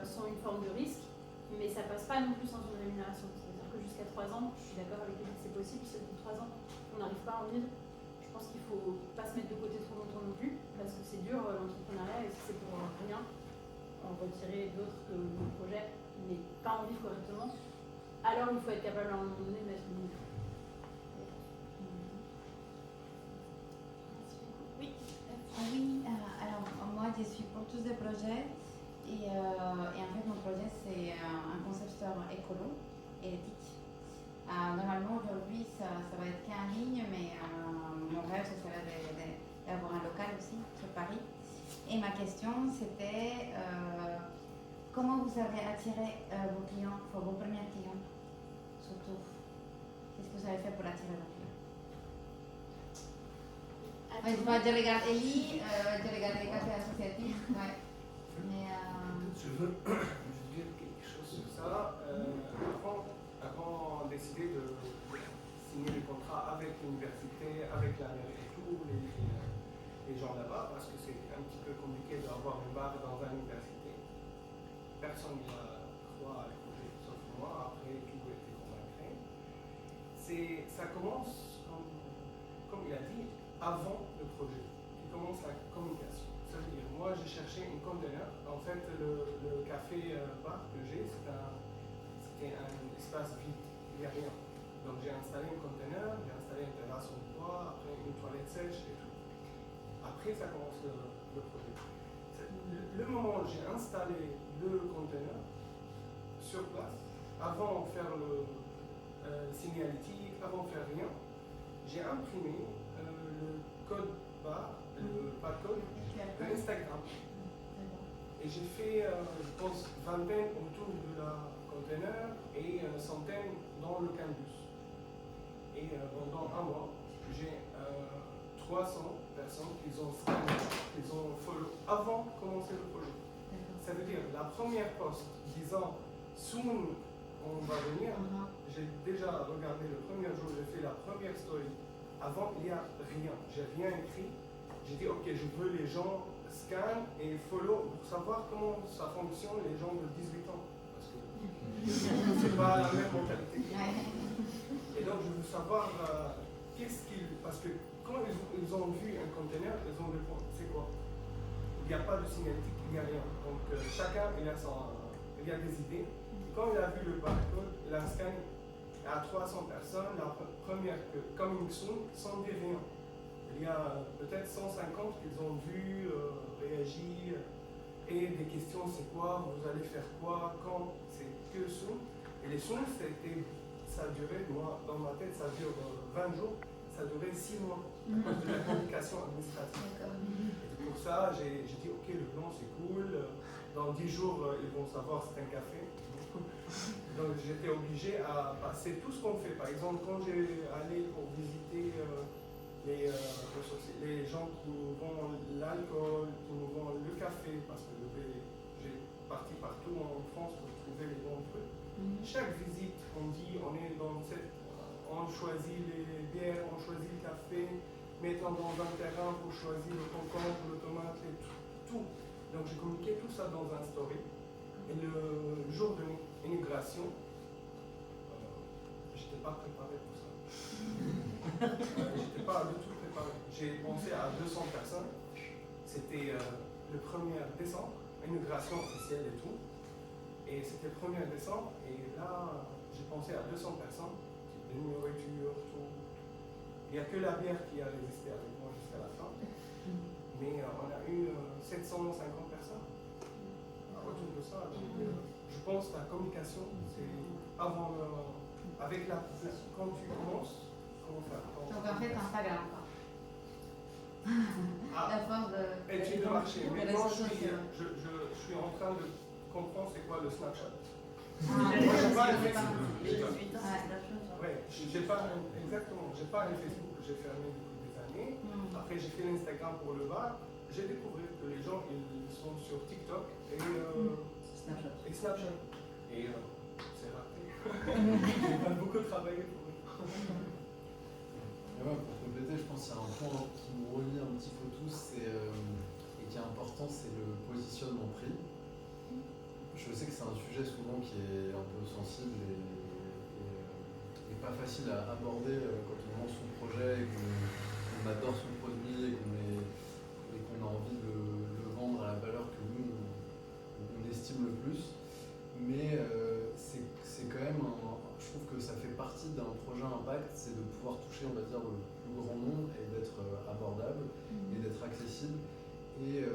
sans une forme de risque, mais ça passe pas non plus sans une rémunération. C'est-à-dire que jusqu'à 3 ans, je suis d'accord avec lui que c'est possible, si au bout de 3 ans, on n'arrive pas à en vivre. Je pense qu'il ne faut pas se mettre de côté trop longtemps non plus, parce que c'est dur l'entrepreneuriat, et si c'est pour rien, en retirer d'autres que le projet, mais pas en vivre correctement, alors il faut être capable à un moment donné de mettre une limite. Oui, alors moi je suis porteuse de projet et en fait mon projet c'est un concept store écolo et éthique. Normalement aujourd'hui ça va être qu'en ligne, mais mon rêve ce serait d'avoir un local aussi sur Paris. Et ma question c'était comment vous avez attiré vos clients, vos premiers clients surtout. Qu'est-ce que vous avez fait pour attirer vos clients? Moi, je regarde Ellie, je regarde les cafés associatifs. Ouais. Mais je veux dire quelque chose sur ça. Avant de décider de signer le contrat avec l'université, avec la mairie et tout, les gens là-bas, parce que c'est un petit peu compliqué d'avoir une bar dans une université. Personne n'y a croit à le projet, sauf moi. Après, tout était convaincu. Ça commence, comme il a dit, avant le projet, qui commence la communication. Ça veut dire, moi j'ai cherché un conteneur. En fait, le café bar que j'ai, c'était un espace vide, il n'y a rien. Donc j'ai installé un conteneur, j'ai installé une terrasse en bois, après une toilette sèche et tout. Après, ça commence le projet. Le moment où j'ai installé le conteneur sur place, avant de faire le signalétique, avant de faire rien, j'ai imprimé le code barre, pas code, de Instagram. Et j'ai fait, je pense, 20 autour de la conteneur et centaines dans le campus. Et pendant un mois, j'ai 300 personnes qui ont scanné, qui ont follow avant de commencer le projet. Ça veut dire, la première post disant soon on va venir, j'ai déjà regardé le premier jour, j'ai fait la première story. Avant, il n'y a rien. J'ai rien écrit. J'ai dit, ok, je veux les gens scan et follow pour savoir comment ça fonctionne, les gens de 18 ans. Parce que c'est pas la même mentalité. Et donc, je veux savoir qu'est-ce qu'ils. Parce que quand ils ont vu un conteneur, ils ont répondu, c'est quoi? il n'y a pas de signalétique, il n'y a rien. Donc chacun il a des idées. Et quand il a vu le barcode, il a scanné à 300 personnes, la première communication sans dire rien. Il y a peut-être 150 qu'ils ont vu, réagi, et des questions, c'est quoi, vous allez faire quoi, quand, c'est que Zoom. Et les Zoom, ça durait, moi, dans ma tête, ça dure 20 jours, ça durait 6 mois, à cause de la communication administrative. Et pour ça, j'ai dit, ok, le plan, c'est cool, dans 10 jours, ils vont savoir c'est un café. Donc j'étais obligé à passer tout ce qu'on fait. Par exemple, quand j'ai allé pour visiter les gens qui nous vendent l'alcool, qui nous vendent le café, parce que j'ai parti partout en France pour trouver les bons trucs. Chaque visite, on dit, on choisit les bières, on choisit le café, mettons dans un terrain pour choisir le concombre, le tomate, tout. Donc j'ai communiqué tout ça dans un story. Et le jour de l'immigration, je n'étais pas préparé pour ça. Je n'étais pas du tout préparé. J'ai pensé à 200 personnes. C'était le 1er décembre, immigration officielle et tout. Et c'était le 1er décembre. Et là, j'ai pensé à 200 personnes, des nourritures, tout. Il n'y a que la bière qui a résisté avec moi jusqu'à la fin. Mais on a eu 750 personnes. Autour de ça, donc, je pense que la communication, c'est avant quand tu commences, comment faire. Donc en fait, Instagram, quoi. La force de étude de marché. Maintenant, je suis en train de comprendre c'est quoi le Snapchat. Moi, j'ai pas un Facebook. J'ai pas un Facebook que j'ai fermé depuis des années. Après, j'ai fait l'Instagram pour le bar. J'ai découvert que les gens ils sont sur TikTok et Snapchat. Et c'est raté. J'ai pas beaucoup travaillé pour eux. Ouais, pour compléter, je pense qu'il y a un point qui nous relie un petit peu tous et qui est important, c'est le positionnement prix. Je sais que c'est un sujet souvent qui est un peu sensible et pas facile à aborder quand on lance son projet et qu'on adore son produit et qu'on a envie de le vendre à la valeur que nous on estime le plus. Mais c'est quand même, je trouve que ça fait partie d'un projet impact, c'est de pouvoir toucher, on va dire, le plus grand nombre et d'être abordable et d'être accessible. Et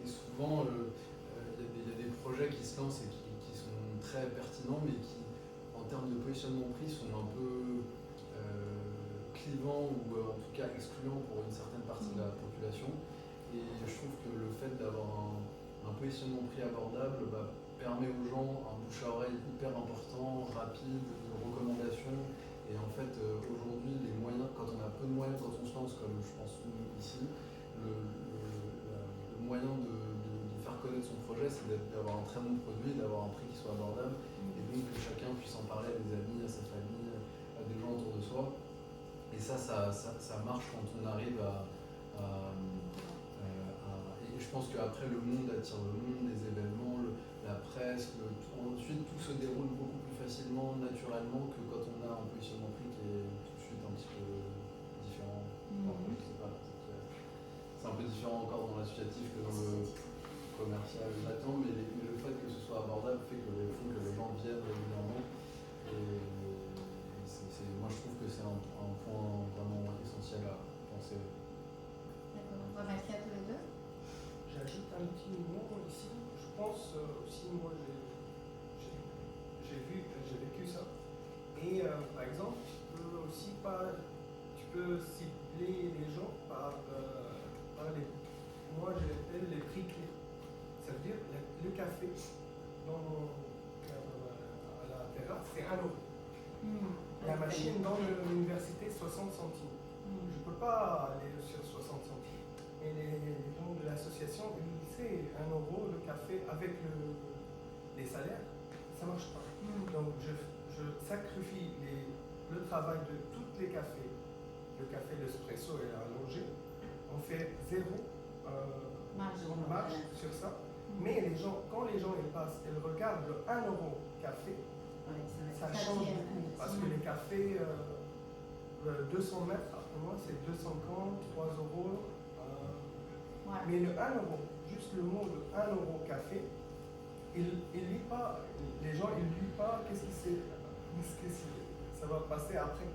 souvent, il y a des projets qui se lancent et qui sont très pertinents, mais qui, en termes de positionnement prix, sont un peu clivants ou en tout cas excluants pour une certaine partie de la population. Et je trouve que le fait d'avoir un positionnement prix abordable permet aux gens un bouche à oreille hyper important, rapide, de recommandations. Et en fait, aujourd'hui, les moyens, quand on a peu de moyens, quand on se lance, comme je pense nous ici, le moyen de faire connaître son projet, c'est d'avoir un très bon produit, d'avoir un prix qui soit abordable, et donc que chacun puisse en parler à des amis, à sa famille, à des gens autour de soi. Et ça marche quand on arrive et je pense qu'après le monde attire le monde, les événements, la presse, ensuite tout se déroule beaucoup plus facilement, naturellement que quand on a un positionnement prix qui est tout de suite un petit peu différent. Je sais pas, c'est un peu différent encore dans l'associatif que dans le commercial latent, mais le fait que ce soit abordable fait que les gens viennent régulièrement. Et moi je trouve que c'est un point vraiment essentiel à penser. D'accord, merci à tous les deux. J'ajoute un petit mot ici. Je pense aussi, moi j'ai vécu ça. Et par exemple, tu peux cibler les gens par moi je l'appelle les prix clés. Ça veut dire le café à la terrasse, c'est 1 euro. La machine dans l'université, 60 centimes. Je ne peux pas aller sur 60 centimes. Et les gens de l'association, c'est 1 euro le café avec les salaires, ça ne marche pas. Donc je sacrifie le travail de tous les cafés, le café, l'espresso et l'allongé. On fait 0 marge sur ça. Mais quand les gens ils passent, ils regardent le 1 euro café, ça change beaucoup. Parce que les cafés, 200 mètres, après moi, c'est 250, 3 euros. Voilà. Mais le 1 euro, juste le mot de 1 euro café, il lit pas, les gens ils lisent pas qu'est-ce que ça va passer après.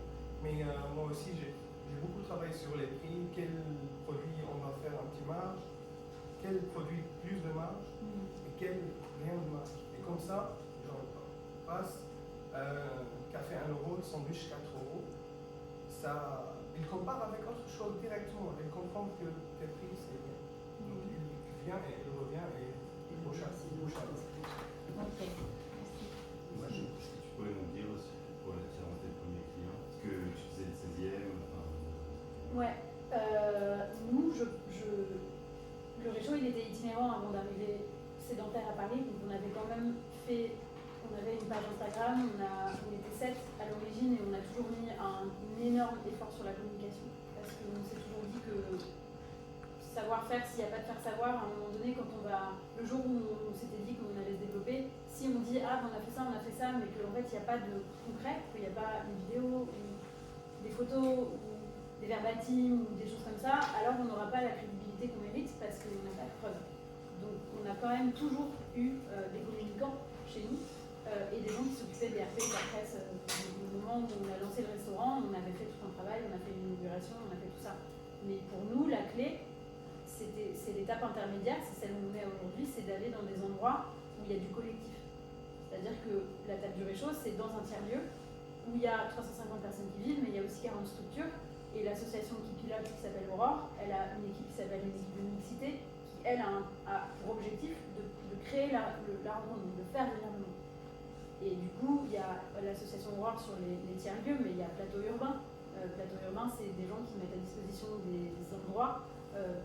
Mais moi aussi j'ai beaucoup travaillé sur les prix, quel produit on va faire un petit marge, quel produit plus de marge et quel rien de marge. Et comme ça, genre, passe café 1 euro, sandwich 4 euros. Ça, il compare avec autre chose directement. Il comprend que tes prix c'est bien. Donc il vient et il revient et il bouge à Ok, merci. Moi, est-ce que tu pourrais nous dire aussi pour l'attirance des premiers clients, parce que tu faisais le 16e, enfin... Ouais, nous, le réchaud, il était itinérant avant d'arriver sédentaire à Paris, donc on avait quand même fait, on avait une page Instagram, on était 7 à l'origine et on a toujours mis un énorme effort sur la communication, parce qu'on s'est toujours dit que savoir-faire, s'il n'y a pas de faire savoir, à un moment donné, quand on va, le jour où on s'était dit qu'on allait se développer, si on dit ah on a fait ça, mais qu'en fait il n'y a pas de concret, qu'il n'y a pas une vidéo ou des photos ou des verbatims ou des choses comme ça, alors on n'aura pas la crédibilité qu'on mérite parce qu'on n'a pas de preuves. Donc on a quand même toujours eu des communicants chez nous et des gens qui s'occupaient des RP, de la presse. Au moment où on a lancé le restaurant, on avait fait tout un travail, on a fait une inauguration, on a fait tout ça. Mais pour nous, la clé, c'est l'étape intermédiaire, c'est celle où on est aujourd'hui, c'est d'aller dans des endroits où il y a du collectif. C'est-à-dire que la table du réchaud, c'est dans un tiers-lieu où il y a 350 personnes qui vivent, mais il y a aussi 40 structures. Et l'association qui pilote, qui s'appelle Aurore, elle a une équipe qui s'appelle une équipe de mixité, qui elle a pour objectif de créer l'art monde, de faire venir le monde. Et du coup, il y a l'association Aurore sur les tiers-lieux, mais il y a Plateau Urbain. Plateau Urbain, c'est des gens qui mettent à disposition des endroits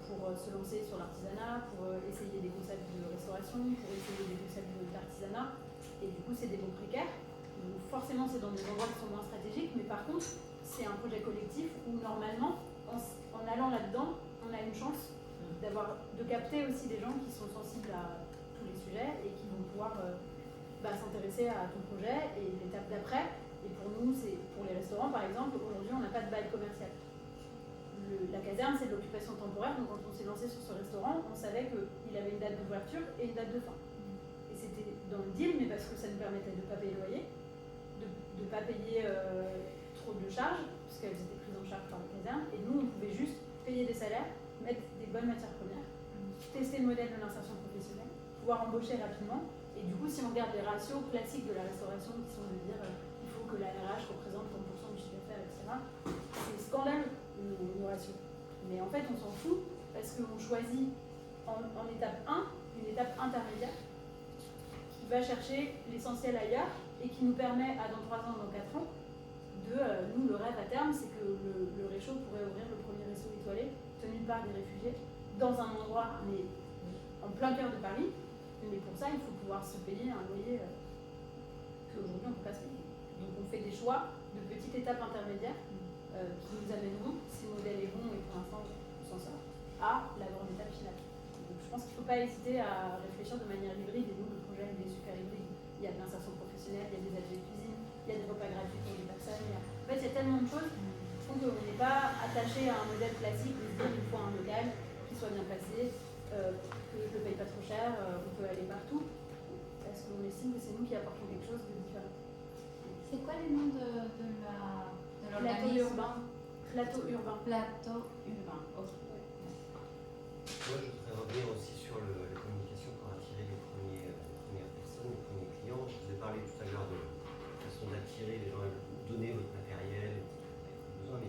pour se lancer sur l'artisanat, pour essayer des concepts de restauration, pour essayer des concepts d'artisanat. Et du coup, c'est des baux précaires. Donc forcément, c'est dans des endroits qui sont moins stratégiques, mais par contre, c'est un projet collectif où normalement, en allant là-dedans, on a une chance de capter aussi des gens qui sont sensibles à tous les sujets et qui vont pouvoir s'intéresser à ton projet et l'étape d'après. Et pour nous, c'est pour les restaurants par exemple, aujourd'hui on n'a pas de bail commercial. La caserne, c'est de l'occupation temporaire, donc quand on s'est lancé sur ce restaurant, on savait qu'il avait une date d'ouverture et une date de fin. Et c'était dans le deal, mais parce que ça nous permettait de ne pas payer le loyer, de ne pas payer trop de charges, puisqu'elles étaient prises en charge par la caserne, et nous on pouvait juste payer des salaires, mettre des bonnes matières premières, tester le modèle de l'insertion professionnelle, pouvoir embaucher rapidement, et du coup si on regarde les ratios classiques de la restauration, qui sont de dire il faut que la RH représente 30% du chiffre d'affaires, etc., c'est scandaleux nos ratios. Mais en fait on s'en fout, parce qu'on choisit en étape 1, une étape intermédiaire, qui va chercher l'essentiel ailleurs, et qui nous permet, dans 3 ans, dans 4 ans, nous, le rêve à terme, c'est que le réchaud pourrait ouvrir le premier resto étoilé, tenu par des réfugiés, dans un endroit, mais en plein cœur de Paris. Mais pour ça, il faut pouvoir se payer un loyer qu'aujourd'hui, on ne peut pas se payer. Donc on fait des choix de petites étapes intermédiaires qui nous amèneront, si le modèle est bon, et pour l'instant, on s'en sort, à la grande étape finale. Donc je pense qu'il ne faut pas hésiter à réfléchir de manière hybride, et nous, le projet, il est super hybride. Il y a de l'insertion professionnelle, il y a des ateliers de cuisine, il y a des repas gratuits pour les personnes. En fait, il y a tellement de choses qui font qu'on n'est pas attaché à un modèle classique de se dire il faut un local qui soit bien placé, que je ne paye pas trop cher, on peut aller partout, parce qu'on estime que c'est nous qui apportons quelque chose de différent. C'est quoi le nom de l'organisme? Plateau urbain. Plateau urbain, ok. Moi, je voudrais revenir aussi sur la communication pour attirer les premières personnes, les premiers clients. Je vous ai parlé tout à l'heure de la façon d'attirer les gens, donner votre matériel, besoin,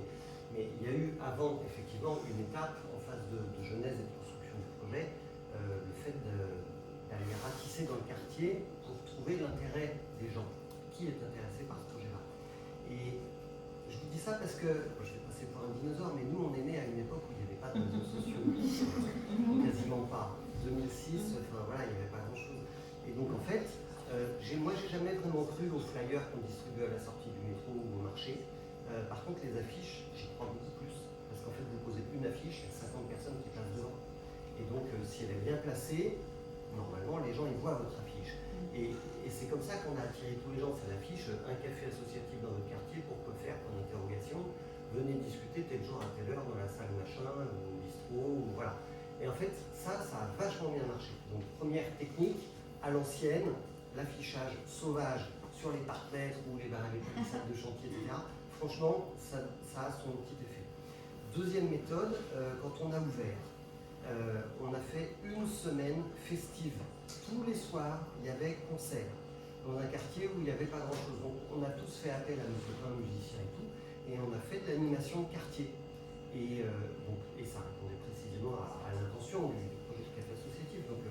mais il y a eu avant, effectivement, une étape en phase de genèse et de construction du projet, le fait d'aller ratisser dans le quartier pour trouver l'intérêt des gens. Qui est intéressé par ce projet-là? Et je vous dis ça parce que, je vais passer pour un dinosaure, mais nous, on est né à une époque où il n'y avait pas de réseaux sociaux, quasiment pas. 2006, enfin voilà, il n'y avait pas grand-chose. Et donc en fait, moi, j'ai jamais vraiment cru aux flyers qu'on distribuait à la sortie du métro ou au marché. Par contre, les affiches, j'y crois beaucoup plus. Parce qu'en fait, vous posez une affiche, il y a 50 personnes qui passent devant. Et donc, si elle est bien placée, normalement, les gens, ils voient votre affiche. Et c'est comme ça qu'on a attiré tous les gens. C'est l'affiche, un café associatif dans votre quartier, pour quoi faire, pour l'interrogation. Venez discuter tel jour à telle heure dans la salle machin, ou au bistrot, ou voilà. Et en fait, ça a vachement bien marché. Donc, première technique, à l'ancienne, l'affichage sauvage sur les parterres ou les palissades de chantier, etc. Franchement, ça a son petit effet. Deuxième méthode, quand on a ouvert, on a fait une semaine festive. Tous les soirs, il y avait concert dans un quartier où il n'y avait pas grand-chose. Donc, on a tous fait appel à nos copains musiciens et tout, et on a fait de l'animation de quartier. Et ça répondait précisément à l'intention du projet de café associatif. Donc,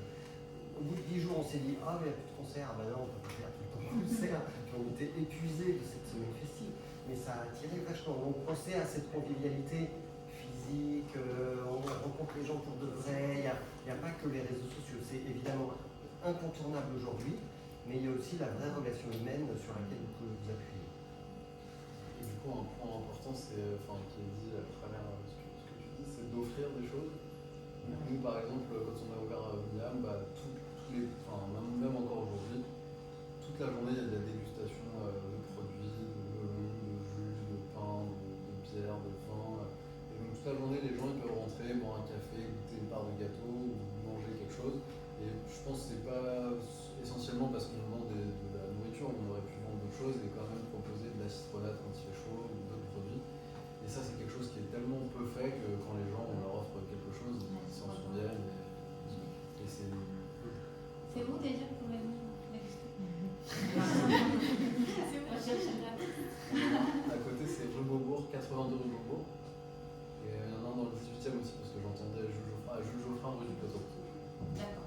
au bout de 10 jours, on s'est dit ah, mais il n'y a plus de concert, ah ben non, on ne peut pas faire tout le temps de concert. Puis on était épuisés de cette semaine festive. Mais ça a attiré vachement. Donc, pensez à cette convivialité physique, on rencontre les gens pour de vrai. Il n'y a pas que les réseaux sociaux. C'est évidemment incontournable aujourd'hui, mais il y a aussi la vraie relation humaine sur laquelle vous pouvez vous appuyer. Et du coup, un point important, qui est dit à travers ce que tu dis, c'est d'offrir des choses. Nous, par exemple, quand on a ouvert William, même encore aujourd'hui, toute la journée, il y a de la dégustation de produits, de melon, de jus, de pain, de bière, de vin. Et donc toute la journée, les gens ils peuvent rentrer, boire un café, goûter une part de gâteau ou manger quelque chose. Et je pense que c'est pas essentiellement parce qu'on vend de la nourriture, on aurait pu vendre d'autres choses et quand même proposer de la citronnade quand il fait chaud ou d'autres produits. Et ça, c'est quelque chose qui est tellement peu fait que quand les gens, on leur offre quelque chose, ils s'en souviennent. Et c'est où déjà pour venir C'est où? À côté, c'est rue Beaubourg, 82 rue Beaubourg. Et il y en a un dans le 18e aussi, parce que j'entendais Jules Geoffrin, rue du Plateau. D'accord.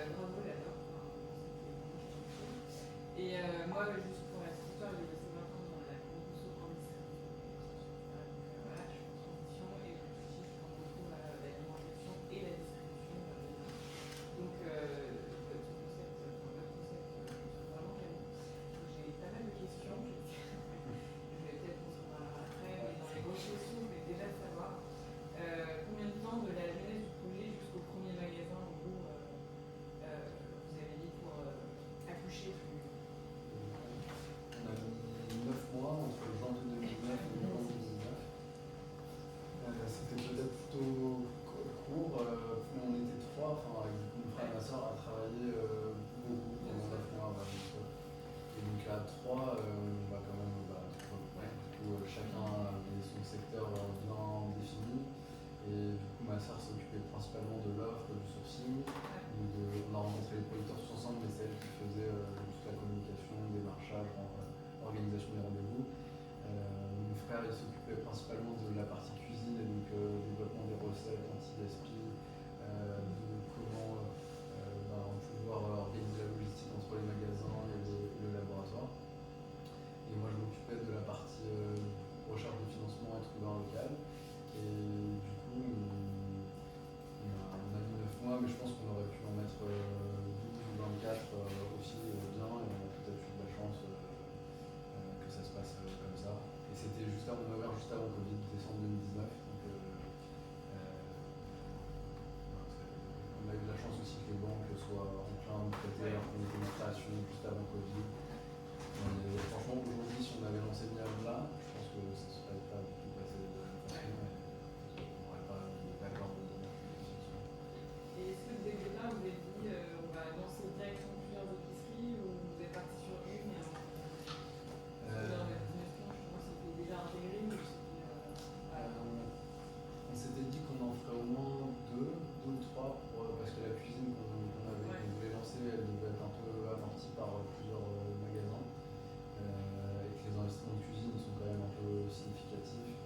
Bravo là-bas. Et moi, juste pour la petite histoire, j'ai passé 20 ans dans la conso-commissaire. Voilà, je suis en transition et l'objectif, je me retrouve à l'alimentation et la distribution. Donc, votre concept, je trouve vraiment canon. J'ai pas mal de questions. Je vais peut-être qu'on se reparlera après, mais dans les grosses questions, je voulais déjà savoir combien de temps de la genèse du projet jusqu'au premier magasin, en gros, vous avez dit pour accoucher. On a mis 9 mois entre janvier 2019 et novembre 2019. C'était peut-être plutôt court, mais on était trois, avec mon frère et ma soeur, à travailler beaucoup pendant 9 mois. Et donc à 3, on va quand même chacun avait son secteur bien défini. Et du coup, ma soeur s'occupait principalement de l'offre, du sourcing. On a rencontré les producteurs tous ensemble, mais c'est elle qui faisait toute la communication, le démarchage, organisation des rendez-vous. Mon frère il s'occupait principalement de la partie cuisine et donc développement des recettes anti-gaspi, de comment pouvoir organiser la logistique entre les magasins et le laboratoire. Et moi je m'occupais de la partie recherche de financement et trouver un local. Et du coup, on a mis 9 mois, mais je pense qu'on aurait pu en mettre 12 ou 24 aussi bien, et on a peut-être eu de la chance que ça se passe comme ça. Et c'était on a ouvert juste avant Covid, décembre 2019. Donc, on a eu de la chance aussi que les banques soient en plein de prêter leur comité de création juste avant Covid. Mais franchement, aujourd'hui, si on avait lancé Miam là, je pense que ça ne serait pas du tout passé de la même façon. On n'aurait pas eu d'accord de donner. Et est-ce que dès le départ, vous avez dit on va lancer directement plusieurs épiceries ou vous êtes parti sur une et dans la destination, je pense que c'était déjà intégré ou c'était. On s'était dit qu'on en ferait au moins 2 ou 3 parce que la cuisine qu'on voulait lancer, elle devait être un peu amortie par plusieurs magasins. Et que les investissements de cuisine sont quand même un peu significatifs.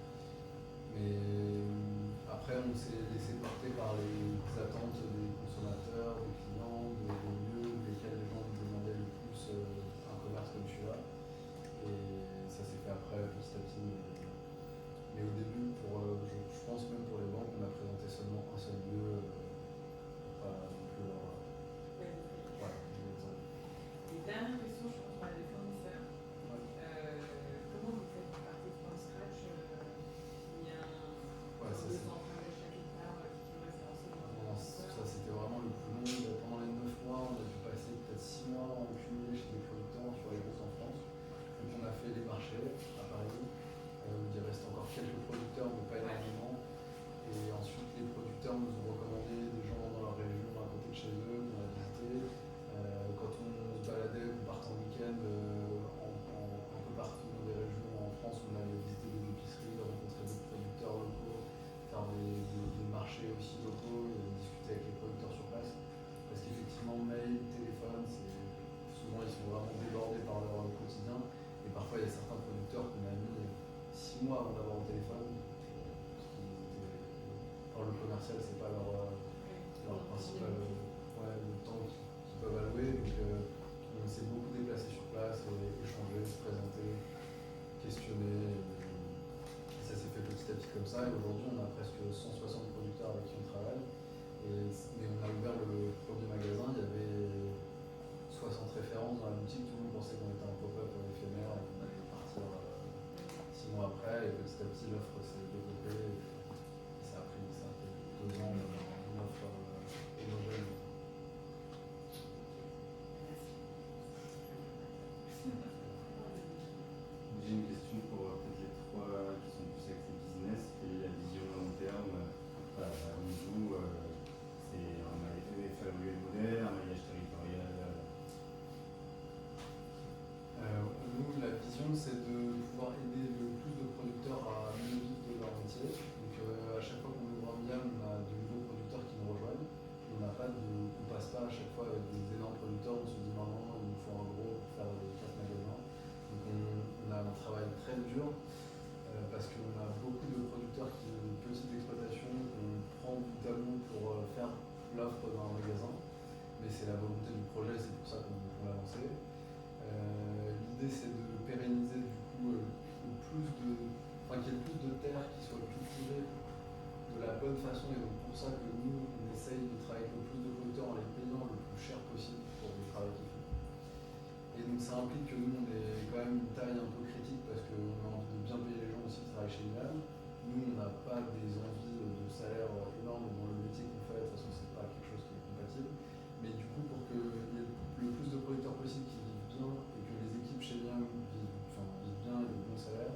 mois avant d'avoir un téléphone. Alors le commercial, c'est pas leur principal le temps qu'ils peuvent allouer. Donc on s'est beaucoup déplacé sur place, échanger, se présenter, questionner. Et ça s'est fait petit à petit comme ça. Et aujourd'hui, on a presque 160 producteurs avec qui on travaille. Mais on a ouvert le premier magasin, il y avait 60 références dans la boutique, tout le monde pensait qu'on était un pop-up éphémère et qu'on allait partir 6 mois après. Et petit à petit, l'offre s'est développée. Et ça a pris 2 ans d'avoir une offre homogène. J'ai une question pour peut-être les 3 qui sont plus axés business. Quelle est la vision à long terme au niveau c'est faire évoluer le modèle, un maillage territorial Nous, la vision, c'est de pouvoir aider le plus de producteurs à mieux vivre de leur métier. Donc, à chaque fois qu'on ouvre un Miam, on a de nouveaux producteurs qui nous rejoignent. On passe pas à chaque fois avec des énormes producteurs. On se dit maintenant, il nous faut un gros pour faire les 4 magasins. Donc, on a un travail très dur parce qu'on a beaucoup de producteurs qui ont une petite exploitation. On prend du talon pour faire l'offre dans un magasin. Mais c'est la volonté du projet, c'est pour ça qu'on l'a lancé. L'idée, c'est de pérenniser du coup qu'il y ait le plus de terres qui soient cultivées de la bonne façon. Et donc pour ça que nous, on essaye de travailler avec le plus de producteurs en les payant le plus cher possible pour le travail qu'ils font. Et donc ça implique que nous, on est quand même une taille un peu critique parce qu'on a envie de bien payer les gens aussi qui travaillent chez Miam. Nous, on n'a pas des envies de salaire énormes dans le métier qu'on fait. De toute façon, c'est pas quelque chose qui est compatible. Mais du coup, pour qu'il y ait le plus de producteurs possible qui vivent bien et que les équipes chez Miam vivent bien et de bons salaires,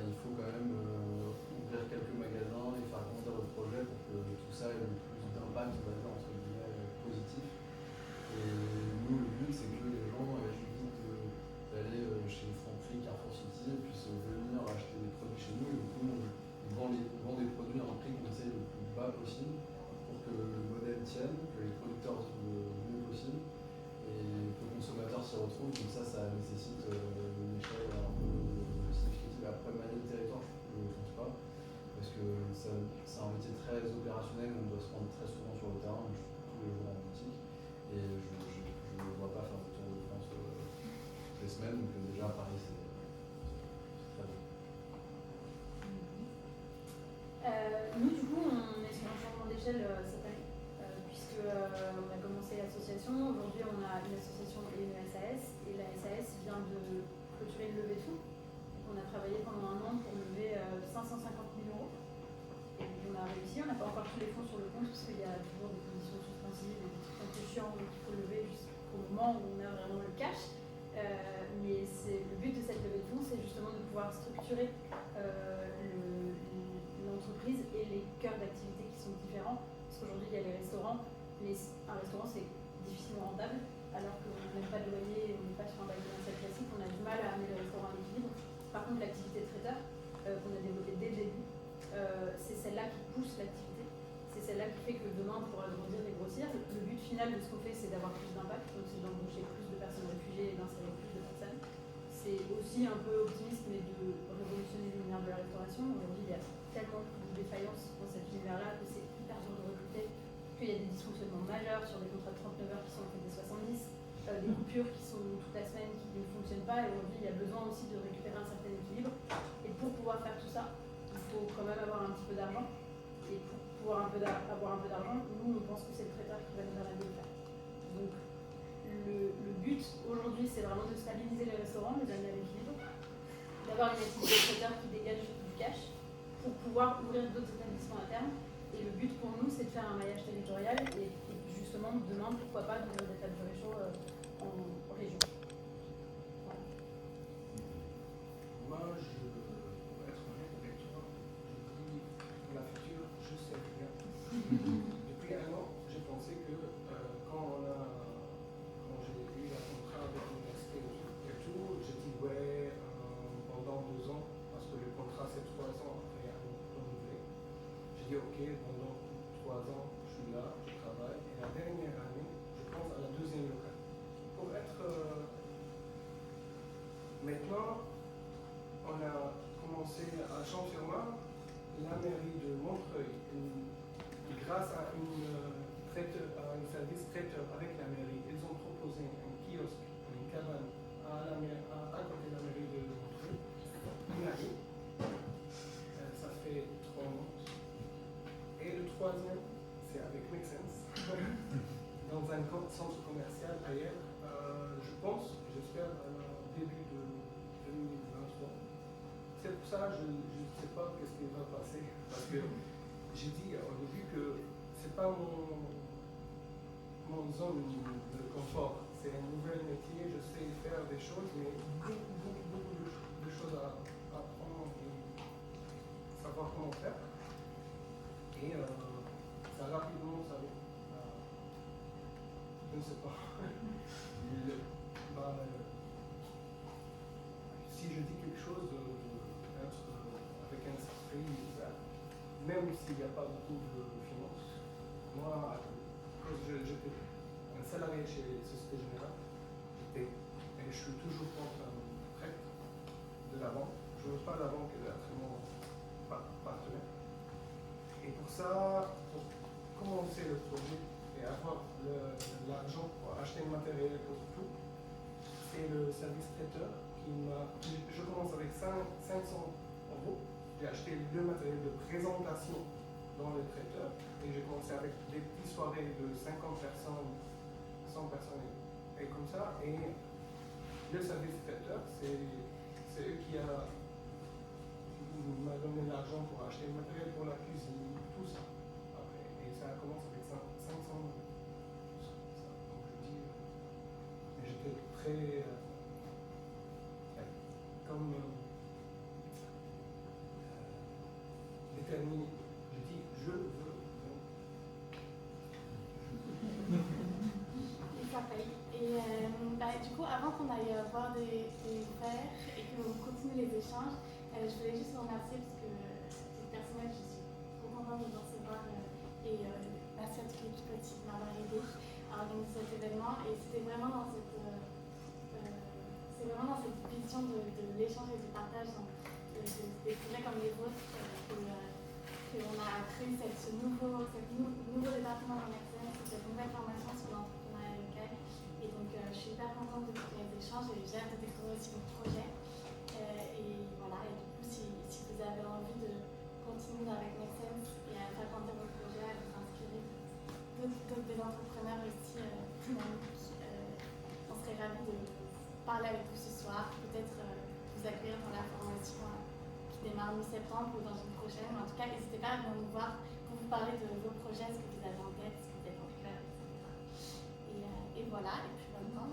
il faut quand même ouvrir quelques magasins et faire grandir le projet pour que tout ça ait le plus d'impact, on va dire, entre guillemets, positif. Et nous, le but, c'est que les gens évitent d'aller chez Franprix, Carrefour City et puissent venir acheter des produits chez nous. Et du coup, on vend des produits à un prix qu'on essaye le plus bas possible pour que le modèle tienne, que les producteurs vivent le mieux possible et que le consommateur s'y retrouve. Donc ça nécessite une échelle un peu significative. Après, manier le territoire, je ne pense pas, parce que c'est un métier très opérationnel, on doit se rendre très souvent sur le terrain, je suis tous les jours en boutique, et je ne vois pas faire le tour de France toutes les semaines, donc déjà à Paris, c'est très bien. Nous, du coup, on est sur un changement d'échelle cette année, puisque on a commencé l'association. Aujourd'hui, on a une association et une SAS, et la SAS vient de clôturer une levée de fonds. On a travaillé pendant 1 an pour lever 550 000 €. Et puis on a réussi, on n'a pas encore tous les fonds sur le compte, parce qu'il y a toujours des conditions suspensives et des trucs un peu chiants qu'il faut lever jusqu'au moment où on a vraiment le cash. Mais le but de cette levée de fonds, c'est justement de pouvoir structurer l'entreprise et les cœurs d'activité qui sont différents. Parce qu'aujourd'hui, il y a les restaurants, mais un restaurant, c'est difficilement rentable, alors qu'on n'aime pas de loyer, on n'est pas sur un bail commercial classique, on a du mal à amener le restaurant à l'équilibre. Par contre, l'activité de traiteur, qu'on a développée dès le début, c'est celle-là qui pousse l'activité. C'est celle-là qui fait que demain, on pourra grandir et grossir. Le but final de ce qu'on fait, c'est d'avoir plus d'impact, donc c'est d'embaucher plus de personnes réfugiées et d'insérer plus de personnes. C'est aussi un peu optimiste, mais de révolutionner l'univers de la restauration. Aujourd'hui, il y a tellement de défaillances dans cet univers-là que c'est hyper dur de recruter, qu'il y a des dysfonctionnements majeurs sur des contrats de 39 heures qui sont en fait des 70, des coupures qui sont toute la semaine qui ne fonctionnent pas, et aujourd'hui il y a besoin aussi de récupérer un certain équilibre. Et pour pouvoir faire tout ça, il faut quand même avoir un petit peu d'argent. Et pour pouvoir avoir un peu d'argent, nous on pense que c'est le traiteur qui va nous permettre de le faire. Donc le but aujourd'hui, c'est vraiment de stabiliser les restaurants, les amener à l'équilibre, d'avoir une activité de traiteur qui dégage du cash pour pouvoir ouvrir d'autres établissements à terme. Et le but pour nous, c'est de faire un maillage territorial et justement demain, pourquoi pas, d'ouvrir des tables de réchaud en région. Voilà. Moi, pour être honnête avec toi, je dis pour la future, je sais rien. Depuis 1 an, j'ai pensé que quand j'ai eu un contrat avec l'université et tout, j'ai dit ouais, pendant 2 ans, parce que le contrat c'est 3 ans après un renouvelé. J'ai dit ok, pendant 3 ans, je suis là, je travaille. Et la dernière année, je pense à la 2e locale. Pour être maintenant, on a commencé mairie de Montreuil, grâce à un service traiteur avec la mairie, ils ont proposé un kiosque, une cabane à côté de la mairie de Montreuil. Une année. Ça fait 3 mois. Et le troisième, c'est avec Make Sense, dans un centre commercial ailleurs. Je pense, j'espère, début de 2023. C'est pour ça que je ne sais pas qu'est-ce qui va passer. Parce que j'ai dit au début que c'est pas mon zone de confort. C'est un nouvel métier, je sais faire des choses, mais beaucoup de choses à apprendre et savoir comment faire. Et ça rapidement, ça vient. Je ne sais pas. Si je dis quelque chose, être avec un esprit ouvert, même s'il n'y a pas beaucoup de finances, moi, quand j'étais un salarié chez Société Générale, et je suis toujours contre un prêt de la banque. Je ne veux pas la banque être mon partenaire. Et pour ça, pour commencer le projet et avoir l'argent pour acheter le matériel pour tout, c'est le service traiteur qui m'a. Je commence avec 500 €. J'ai acheté le matériel de présentation dans le traiteur et j'ai commencé avec des petites soirées de 50 personnes, 100 personnes et comme ça. Et le service traiteur, c'est eux qui m'a donné l'argent pour acheter le matériel pour la cuisine, tout ça. Après. Et ça commence avec 500 €. Donc je dis, mais j'étais très comme déterminé. Je dis, je veux. Et ça paye. Et du coup, avant qu'on aille voir des verres et qu'on continue les échanges, je voulais juste vous remercier parce que, à titre personnel, je suis trop contente de vous recevoir et merci à toute l'équipe aussi de m'avoir aidé à organiser cet événement. Et c'était vraiment dans cette vision de l'échange et du partage des projets comme les vôtres qu'on a créé ce nouveau département dans l'Excellence, cette nouvelle formation sur l'entrepreneuriat local. Et donc, je suis hyper contente de tous les échanges et j'ai hâte de découvrir aussi votre projet. Et voilà, et du coup, si vous avez envie de continuer avec Make Sense et à faire grandir votre projet, à vous inspirer des entrepreneurs aussi dynamiques, on serait ravis de parler avec vous ce soir, peut-être vous accueillir dans la formation qui démarre mi-septembre ou dans une prochaine. En tout cas, n'hésitez pas à venir nous voir pour vous parler de vos projets, ce que vous avez en tête, ce que vous êtes en cœur, etc. Et voilà, et puis maintenant,